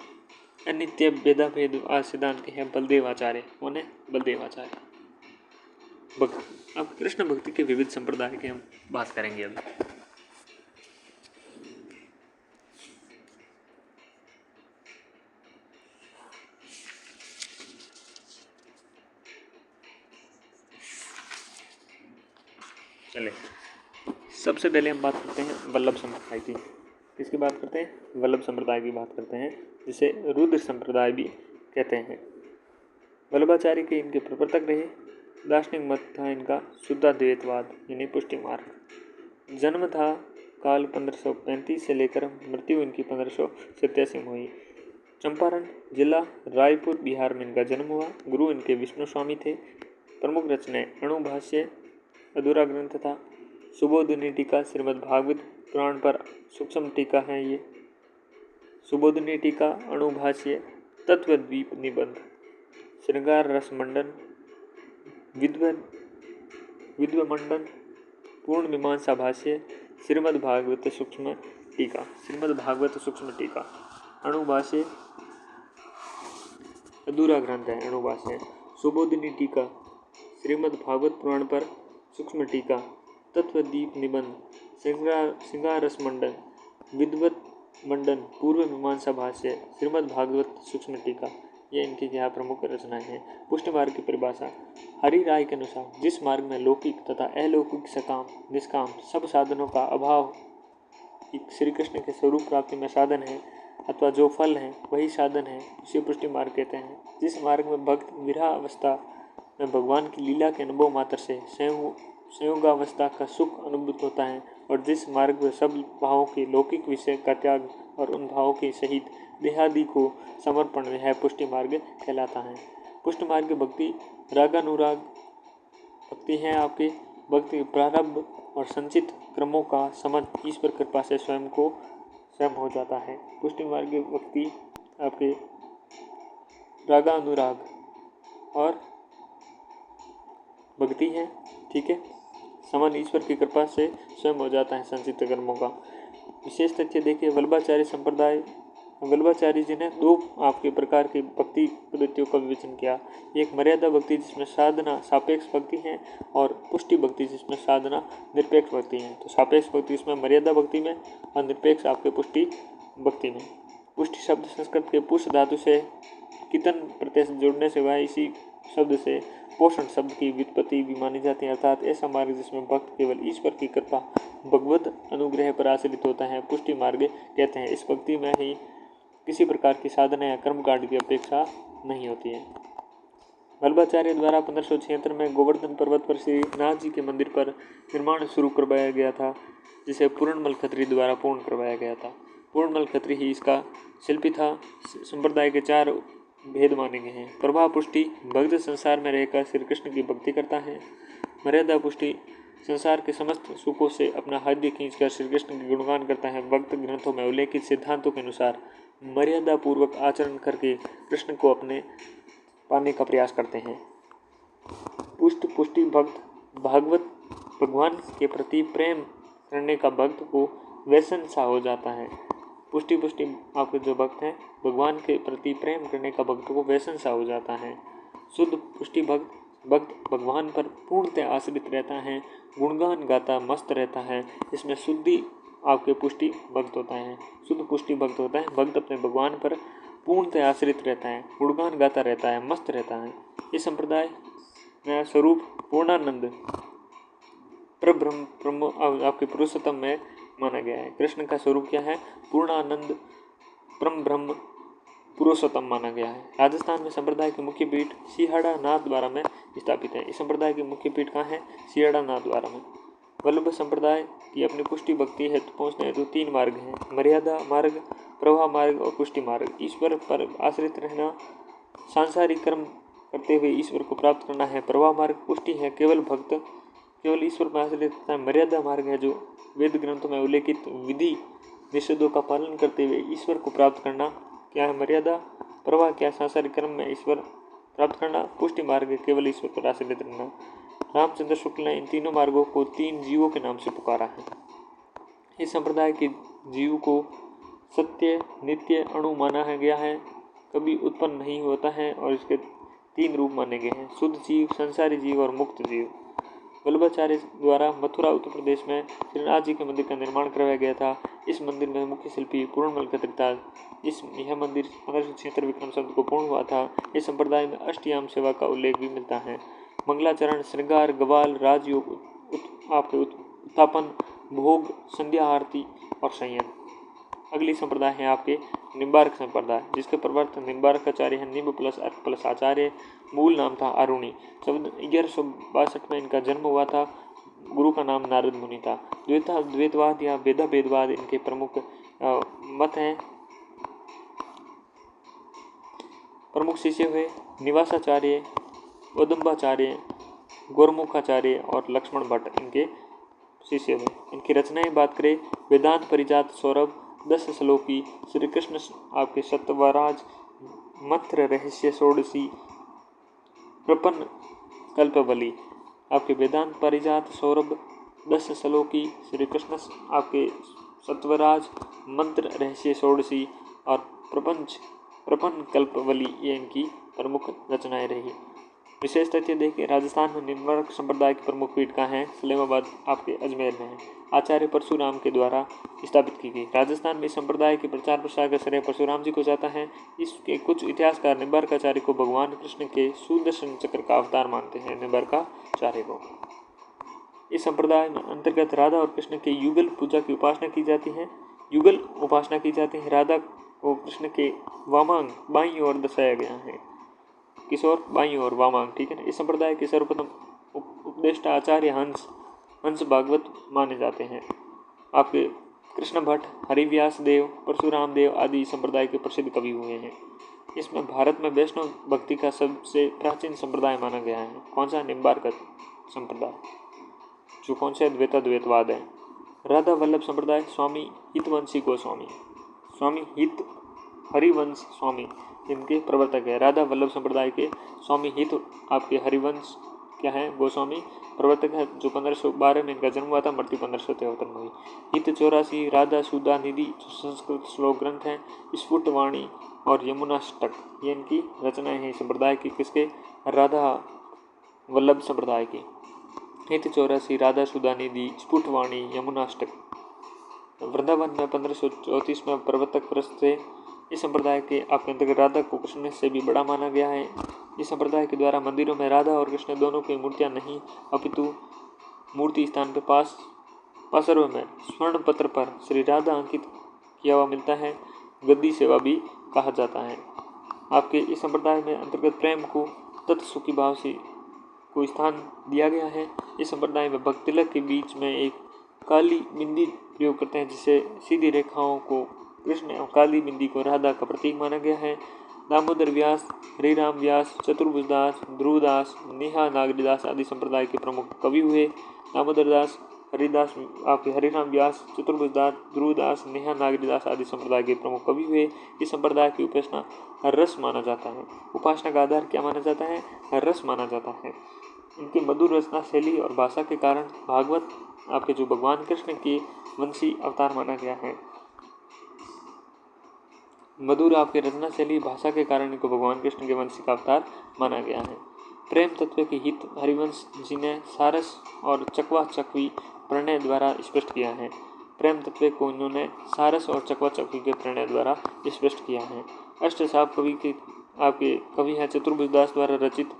S1: अनित्य भेदाभेद सिद्धांत के हैं बलदेवाचार्य। कौन है? बलदेवाचार्य। अब कृष्ण भक्ति के विविध संप्रदाय की हम बात करेंगे। अब चले सबसे पहले हम बात करते हैं वल्लभ संप्रदाय की। किसकी बात करते हैं? वल्लभ संप्रदाय की बात करते हैं, जिसे रुद्र संप्रदाय भी कहते हैं। वल्लभाचार्य के इनके प्रवर्तक रहे। दार्शनिक मत था इनका शुद्धाद्वैतवाद यानी पुष्टि मार्ग। जन्म था काल 1535 से लेकर मृत्यु इनकी 1587 में हुई। चंपारण जिला रायपुर बिहार में इनका जन्म हुआ। गुरु इनके विष्णु स्वामी थे। प्रमुख रचनाएं अणुभाष्य अधूरा ग्रंथ था, सुबोधिनी टीका श्रीमद् भागवत पुराण पर सूक्ष्म टीका है ये, सुबोधिनी टीका, अणुभाष्य, तत्वद्वीप निबंध, श्रृंगार रस मंडन, विद्वमंडन, पूर्ण मीमांसा भाष्य, श्रीमद् भागवत सूक्ष्म टीका, श्रीमद् भागवत सूक्ष्म टीका, अणुभाष्य अधूरा ग्रंथ है अणुभाष्य, सुबोधिनी टीका, श्रीमद् भागवत पुराण पर सूक्ष्म टीका, तत्वदीप निबंध, श्रृंगार रस मंडन, विद्वत मंडन, पूर्व मीमांसा भाष्य, श्रीमद् भागवत सूक्ष्म टीका, ये इनकी यहाँ प्रमुख रचनाएं हैं। पुष्टि मार्ग की परिभाषा हरि राय के अनुसार जिस मार्ग में लौकिक तथा अलौकिक सकाम निष्काम सब साधनों का अभाव श्री कृष्ण के स्वरूप प्राप्ति में साधन है अथवा जो फल है वही साधन है, उसे पुष्टि मार्ग कहते हैं। जिस मार्ग में भक्त विरह अवस्था में भगवान की लीला के अनुभव मात्र से संयोगावस्था का सुख अनुभूत होता है और जिस मार्ग में सब भावों के लौकिक विषय का त्याग और उन भावों के सहित देहादि को समर्पण है पुष्टि मार्ग कहलाता है। पुष्टि मार्ग भक्ति रागानुराग भक्ति है आपके भक्ति प्रारब्ध और संचित क्रमों का समन ईश्वर कृपा से स्वयं हो जाता है। पुष्टि मार्ग भक्ति आपके रागानुराग और भक्ति है, ठीक है, समन ईश्वर की कृपा से स्वयं हो जाता है संचित कर्मों का। विशेष तथ्य देखिए, वल्लभाचार्य जी ने दो आपके प्रकार की भक्ति पद्धतियों का विवेचन किया। एक मर्यादा भक्ति जिसमें साधना सापेक्ष भक्ति है और पुष्टि भक्ति जिसमें साधना निरपेक्ष भक्ति है। तो सापेक्ष भक्ति इसमें मर्यादा भक्ति में और निरपेक्ष आपके पुष्टि भक्ति में। पुष्टि शब्द संस्कृत के पुष्ट धातु से कितन प्रत्यय जोड़ने से वह इसी शब्द से पोषण शब्द की व्युत्पत्ति भी मानी जाती है, अर्थात ऐसा मार्ग जिसमें भक्त केवल ईश्वर की कृपा भगवत अनुग्रह पर आश्रित होता है पुष्टि मार्ग कहते हैं। इस भक्ति में ही किसी प्रकार की साधना या कर्मकांड की अपेक्षा नहीं होती है। वल्लभाचार्य द्वारा 1576 में गोवर्धन पर्वत पर श्री नाथ जी के मंदिर पर निर्माण शुरू करवाया गया था, जिसे पूर्णमल खत्री द्वारा पूर्ण करवाया गया था। पूर्णमल खत्री ही इसका शिल्पी था। संप्रदाय के 4 भेद माने गए हैं। प्रभा पुष्टि भक्त संसार में रहकर श्री कृष्ण की भक्ति करता है। मर्यादा पुष्टि संसार के समस्त सुखों से अपना हाथ खींचकर श्री कृष्ण के गुणगान करता है। भक्त ग्रंथों में उल्लेखित सिद्धांतों के अनुसार मर्यादा पूर्वक आचरण करके कृष्ण को अपने पाने का प्रयास करते हैं। पुष्टि भक्त भागवत भगवान के प्रति प्रेम करने का भक्त को व्यसन सा हो जाता है। पुष्टि आपके जो भक्त हैं भगवान के प्रति प्रेम करने का भक्त को व्यसन सा हो जाता है। शुद्ध पुष्टि भक्त भगवान पर पूर्णतः आश्रित रहता है, गुणगान गाता मस्त रहता है। इसमें शुद्धि आपके पुष्टि भक्त होता है। शुद्ध पुष्टि भक्त होता है भक्त अपने भगवान पर पूर्णतः आश्रित रहता है, गुणगान गाता रहता है, मस्त रहता है। इस संप्रदाय में स्वरूप पूर्णानंद परब्रह्म आपके पुरुषोत्तम में माना गया है। कृष्ण का स्वरूप क्या है? पूर्णानंद परम ब्रह्म पुरुषोत्तम माना गया है। राजस्थान में संप्रदाय की मुख्य पीठ सिहाड़ा नाथद्वारा में स्थापित है। इस संप्रदाय की मुख्य पीठ कहाँ है? सिहाड़ा नाथद्वारा में। वल्लभ संप्रदाय की अपनी पुष्टि भक्ति हेतु पहुँचने हेतु 3 मार्ग हैं, मर्यादा मार्ग, प्रवाह मार्ग और पुष्टि मार्ग। ईश्वर पर आश्रित रहना, सांसारिक कर्म करते हुए ईश्वर को प्राप्त करना है प्रवाह मार्ग। पुष्टि है केवल ईश्वर पर आश्रित रहता है। मर्यादा मार्ग है जो वेद ग्रंथों में उल्लेखित विधि निषेधों का पालन करते हुए ईश्वर को प्राप्त करना क्या है मर्यादा। प्रवाह क्या? सांसारिक कर्म में ईश्वर प्राप्त करना। पुष्टि मार्ग केवल ईश्वर पर आश्रित रहना। रामचंद्र शुक्ल ने इन तीनों मार्गों को 3 जीवों के नाम से पुकारा है। इस संप्रदाय के जीव को सत्य नित्य अणु माना गया है, कभी उत्पन्न नहीं होता है और इसके 3 रूप माने गए हैं, शुद्ध जीव, संसारी जीव और मुक्त जीव। वल्लभाचार्य द्वारा मथुरा उत्तर प्रदेश में श्रीनाथ जी के मंदिर का निर्माण करवाया गया था। इस मंदिर में मुख्य शिल्पी पूर्णमल खत्री था। यह मंदिर 1576 विक्रम संवत को पूर्ण हुआ था। इस संप्रदाय में अष्टयाम सेवा का उल्लेख भी मिलता है। मंगलाचरण, श्रृंगार, गवाल, राजयोग, आपके उत्थापन, भोग, संध्या आरती और संयम। अगली संप्रदाय है आपके निम्बार्क संप्रदाय, जिसके प्रवर्तक निम्बार्काचार्य है। निम्ब प्लस अर्क प्लस आचार्य, मूल नाम था अरुणी। 1162 में इनका जन्म हुआ था। गुरु का नाम नारद मुनि था। द्वैतवाद या भेदाभेदवाद इनके प्रमुख मत हैं। प्रमुख शिष्य हुए निवासाचार्य, उदम्बाचार्य, गौरमुखाचार्य और लक्ष्मण भट्ट इनके शिष्य हुए। इनकी रचनाएं बात करें, वेदांत परिजात सौरभ, 10 श्लोकी, श्री कृष्ण आपके सत्वराज, मंत्र रहस्य षोडशी, प्रपन्न कल्पवली। आपके वेदांत परिजात सौरभ, 10 श्लोकी, श्री कृष्ण आपके सत्वराज, मंत्र रहस्य षोडशी और प्रपन्न कल्पवली, ये इनकी प्रमुख रचनाएं रही। विशेष तथ्य देखिए, राजस्थान में निम्बार्क संप्रदाय की प्रमुख पीठ कहाँ है? सलेमाबाद आपके अजमेर में है। आचार्य परशुराम के द्वारा स्थापित की गई। राजस्थान में इस संप्रदाय के प्रचार प्रसार का श्रेय परशुराम जी को जाता है। इसके कुछ इतिहासकार निम्बार्काचार्य को भगवान कृष्ण के सुदर्शन चक्र का अवतार मानते हैं। निम्बार्काचार्य को इस संप्रदाय में अंतर्गत राधा और कृष्ण के युगल पूजा की उपासना की जाती है। युगल उपासना की जाती है। राधा को कृष्ण के वामांग बाईं ओर दर्शाया गया है। किशोर बाईं ओर वामांग, ठीक है ना। इस संप्रदाय के सर्वप्रथम उपदेष्टा आचार्य हंस भागवत माने जाते हैं। आपके कृष्ण भट्ट, हरिव्यास देव, परशुराम देव आदि संप्रदाय के प्रसिद्ध कवि हुए हैं। इसमें भारत में वैष्णव भक्ति का सबसे प्राचीन संप्रदाय माना गया है। कौन सा? निम्बार्क संप्रदाय, जो कौन सा द्वैतवाद है। राधा वल्लभ संप्रदाय, स्वामी हितवंशी गोस्वामी, स्वामी हित हरिवंश स्वामी इनके प्रवर्तक है। राधा वल्लभ संप्रदाय के स्वामी हित आपके हरिवंश क्या है? गोस्वामी प्रवर्तक है, जो 1512 में इनका जन्म हुआ था। मृत्यु 1573 में हुई। हित 84, राधा सुधा निधि जो संस्कृत श्लोक ग्रंथ हैं, स्फुटवाणी और यमुनाष्टक, ये इनकी रचनाएं हैं संप्रदाय की। किसके? राधा वल्लभ संप्रदाय की। हित 84, राधा सुधा निधि, स्फुटवाणी, यमुनाष्टक। वृंदावन में 1534 में प्रवर्तक प्रस्त थे। इस संप्रदाय के आपके अंतर्गत राधा को कृष्ण से भी बड़ा माना गया है। इस संप्रदाय के द्वारा मंदिरों में राधा और कृष्ण दोनों की मूर्तियां नहीं, अपितु मूर्ति स्थान के पासरों में स्वर्ण पत्र पर श्री राधा अंकित किया हुआ मिलता है। गद्दी सेवा भी कहा जाता है। आपके इस संप्रदाय में अंतर्गत प्रेम को तत्सुखी भाव से को स्थान दिया गया है। इस संप्रदाय में भक्त तिलक के बीच में एक काली बिंदी प्रयोग करते हैं, जिससे सीधी रेखाओं को कृष्ण और काली बिंदी को राधा का प्रतीक माना गया है। दामोदर व्यास, हरिराम व्यास, चतुर्भुजदास, ध्रुवदास, नेहा नागरीदास आदि संप्रदाय के प्रमुख कवि हुए। दामोदर दास, हरिदास आपके हरिराम व्यास, चतुर्भुजदास, ध्रुवदास, नेहा नागरीदास आदि संप्रदाय के प्रमुख कवि हुए। इस संप्रदाय की उपासना रस माना जाता है। उपासना का आधार क्या माना जाता है? रस माना जाता है। इनकी मधुर रचना शैली और भाषा के कारण भागवत आपके जो भगवान कृष्ण के वंशी अवतार माना गया है। मधुर आपके रचना शैली भाषा के कारण इनको भगवान कृष्ण के वंशी का अवतार माना गया है। प्रेम तत्व के हित हरिवंश जी ने सारस और चकवा चकवी प्रणय द्वारा स्पष्ट किया है। प्रेम तत्व को इन्होंने सारस और चकवा चकवी के प्रणय द्वारा स्पष्ट किया है। अष्टसाप कवि के आपके कवि हैं चतुर्भुजदास द्वारा रचित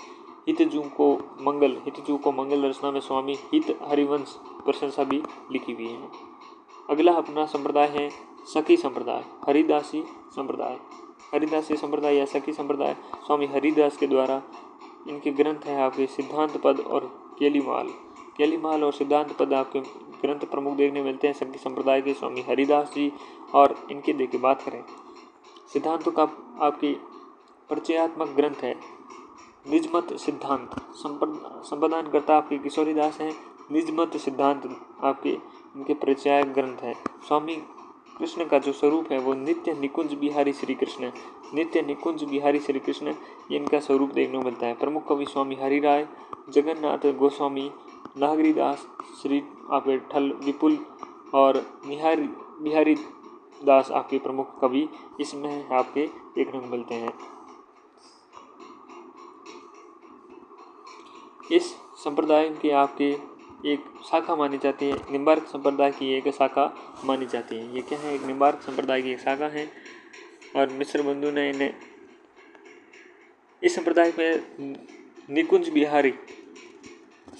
S1: हितजू को मंगल रचना में स्वामी हित हरिवंश प्रशंसा भी लिखी हुई है। अगला अपना संप्रदाय है सखी संप्रदाय, हरिदासी संप्रदाय। हरिदासी संप्रदाय या सखी संप्रदाय स्वामी हरिदास के द्वारा इनके ग्रंथ हैं आपके सिद्धांत पद और केलीमाल और सिद्धांत पद आपके ग्रंथ प्रमुख देखने मिलते हैं सखी संप्रदाय के स्वामी हरिदास जी। और इनके देखिए बात करें, सिद्धांतों का आपकी परिचयात्मक ग्रंथ है निजमत सिद्धांत। संपादन करता आपके किशोरीदास हैं। निजमत सिद्धांत आपके इनके परिचय ग्रंथ है। स्वामी कृष्ण का जो स्वरूप है वो नित्य निकुंज बिहारी श्री कृष्ण, नित्य निकुंज बिहारी श्री कृष्ण ये इनका स्वरूप देखने को मिलता है। प्रमुख कवि स्वामी हरिराय, जगन्नाथ गोस्वामी, नागरीदास, श्री आपके ठल विपुल और बिहारी दास आपके प्रमुख कवि इसमें आपके देखने को मिलते हैं। इस संप्रदाय की आपके एक शाखा मानी जाती है, निम्बार्क संप्रदाय की एक शाखा मानी जाती है। ये क्या है? एक निम्बार्क संप्रदाय की एक शाखा है और मिश्र बंधु ने इन्हें इस संप्रदाय में निकुंज बिहारी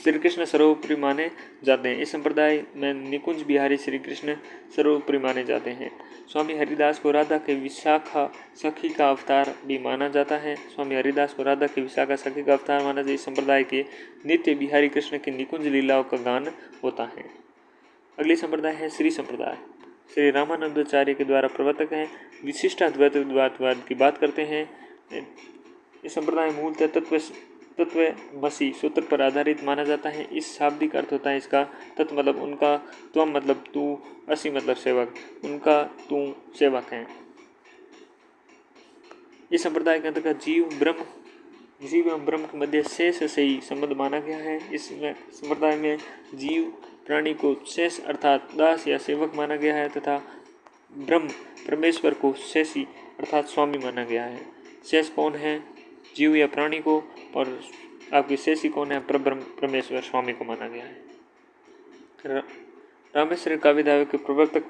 S1: श्री कृष्ण सर्वोपरि माने जाते हैं। इस संप्रदाय में निकुंज बिहारी श्री कृष्ण सर्वोपरि माने जाते हैं। स्वामी हरिदास को राधा के विशाखा सखी का अवतार भी माना जाता है। स्वामी हरिदास को राधा के विशाखा सखी का अवतार माना जाता है। इस संप्रदाय के नित्य बिहारी कृष्ण की निकुंज लीलाओं का गान होता है। अगली संप्रदाय है श्री संप्रदाय। श्री रामानंदाचार्य के द्वारा प्रवर्तक हैं। विशिष्टाद्वैतवाद की बात करते हैं। इस संप्रदाय मूलतः तत्वमसि सूत्र पर आधारित माना जाता है। इस शाब्दिक अर्थ होता है इसका तत्व मतलब उनका, त्वम मतलब तू, असि मतलब सेवक, उनका तू सेवक हैं। इस संप्रदाय के अंतर्गत जीव एवं ब्रह्म के मध्य शेष से ही संबंध माना गया है। इस संप्रदाय में जीव प्राणी को शेष अर्थात दास या सेवक माना गया है तथा ब्रह्म परमेश्वर को शेषी अर्थात स्वामी माना गया है। शेष कौन है? जीव या प्राणी को, और आपकी शेषी कौन है? परब्रह्म परमेश्वर स्वामी को माना गया है। रामेश्वरी काव्यधारा के प्रवर्तक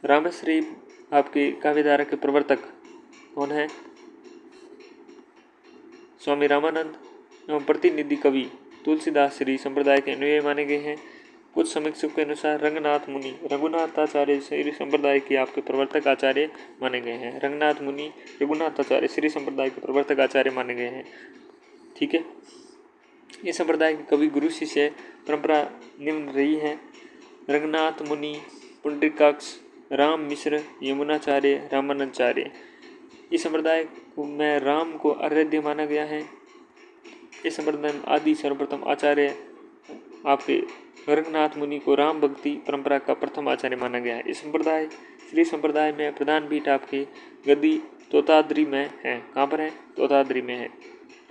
S1: रामेश्वरी आपकी काव्यधारा के प्रवर्तक कौन है? स्वामी रामानंद एवं प्रतिनिधि कवि तुलसीदास श्री संप्रदाय के अनुयायी माने गए हैं। कुछ समीक्षकों के अनुसार रंगनाथ मुनि रघुनाथाचार्य श्री संप्रदाय के आपके प्रवर्तक आचार्य माने गए हैं। रंगनाथ मुनि रघुनाथाचार्य श्री संप्रदाय के प्रवर्तक आचार्य माने गए हैं। ठीक है। इस संप्रदाय के कवि गुरु शिष्य परंपरा निम्न रही है। रंगनाथ मुनि, पुंडरीकाक्ष, राम मिश्र, यमुनाचार्य, रामानंदाचार्य। इस संप्रदाय में राम को आराध्य माना गया है। इस संप्रदाय में आदि सर्वप्रथम आचार्य आपके रंगनाथ मुनि को राम भक्ति परंपरा का प्रथम आचार्य माना गया है। इस संप्रदाय श्री संप्रदाय में प्रधान पीठ आपकी गद्दी तोताद्री में है। कहाँ पर है? तोताद्री में है।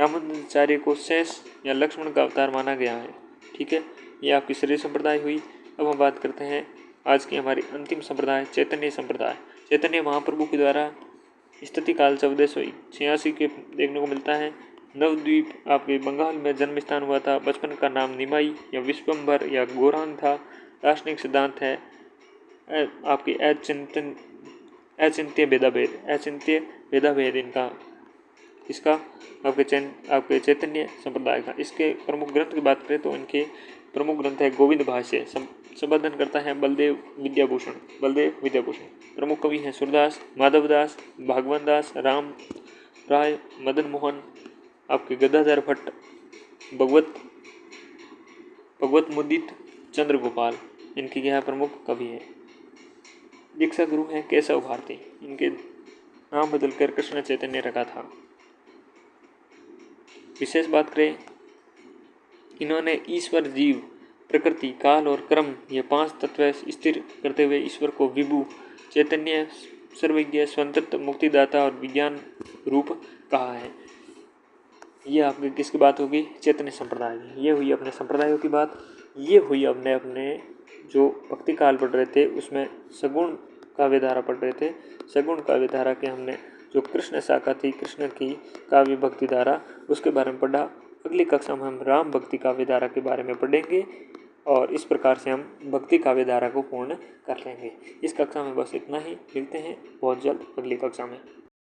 S1: रामानंदाचार्य को शेष या लक्ष्मण का अवतार माना गया है। ठीक है, ये आपकी श्री संप्रदाय हुई। अब हम बात करते हैं आज की हमारी अंतिम संप्रदाय चैतन्य संप्रदाय। चैतन्य महाप्रभु के द्वारा स्तुति काल 1486 के देखने को मिलता है। नवद्वीप आपके बंगाल में जन्म स्थान हुआ था। बचपन का नाम निमाई या विश्वम्भर या गौरांग था। दार्शनिक सिद्धांत है आपके अचिंत्य भेदाभेद इनका इसका आपके चैतन्य संप्रदाय का। इसके प्रमुख ग्रंथ की बात करें तो इनके प्रमुख ग्रंथ है गोविंद भाष्य। संपादन करता है बलदेव विद्याभूषण। प्रमुख कवि हैं सूरदास, माधवदास, भागवत दास, राम राय, मदन मोहन, आपके गदाधर भट्ट, भगवत मुदित, चंद्र गोपाल, इनके यह प्रमुख कवि हैं। दीक्षा गुरु हैं केशव भारती। इनके नाम बदलकर कृष्ण चैतन्य रखा था। विशेष बात करें, इन्होंने ईश्वर, जीव, प्रकृति, काल और कर्म ये 5 तत्व स्थिर करते हुए ईश्वर को विभु, चैतन्य, सर्वज्ञ, स्वतंत्र, मुक्तिदाता और विज्ञान रूप कहा है। ये आपकी किसकी बात होगी? चैतन्य संप्रदाय की। ये हुई अपने संप्रदायों की बात। ये हुई अपने जो भक्ति काल पढ़ रहे थे उसमें सगुण काव्यधारा पढ़ रहे थे। सगुण काव्यधारा के हमने जो कृष्ण शाखा थी, कृष्ण की काव्य भक्ति धारा, उसके बारे में पढ़ा। अगली कक्षा में हम राम भक्ति काव्यधारा के बारे में पढ़ेंगे और इस प्रकार से हम भक्ति काव्यधारा को पूर्ण कर लेंगे। इस कक्षा में बस इतना ही। मिलते हैं बहुत जल्द अगली कक्षा में।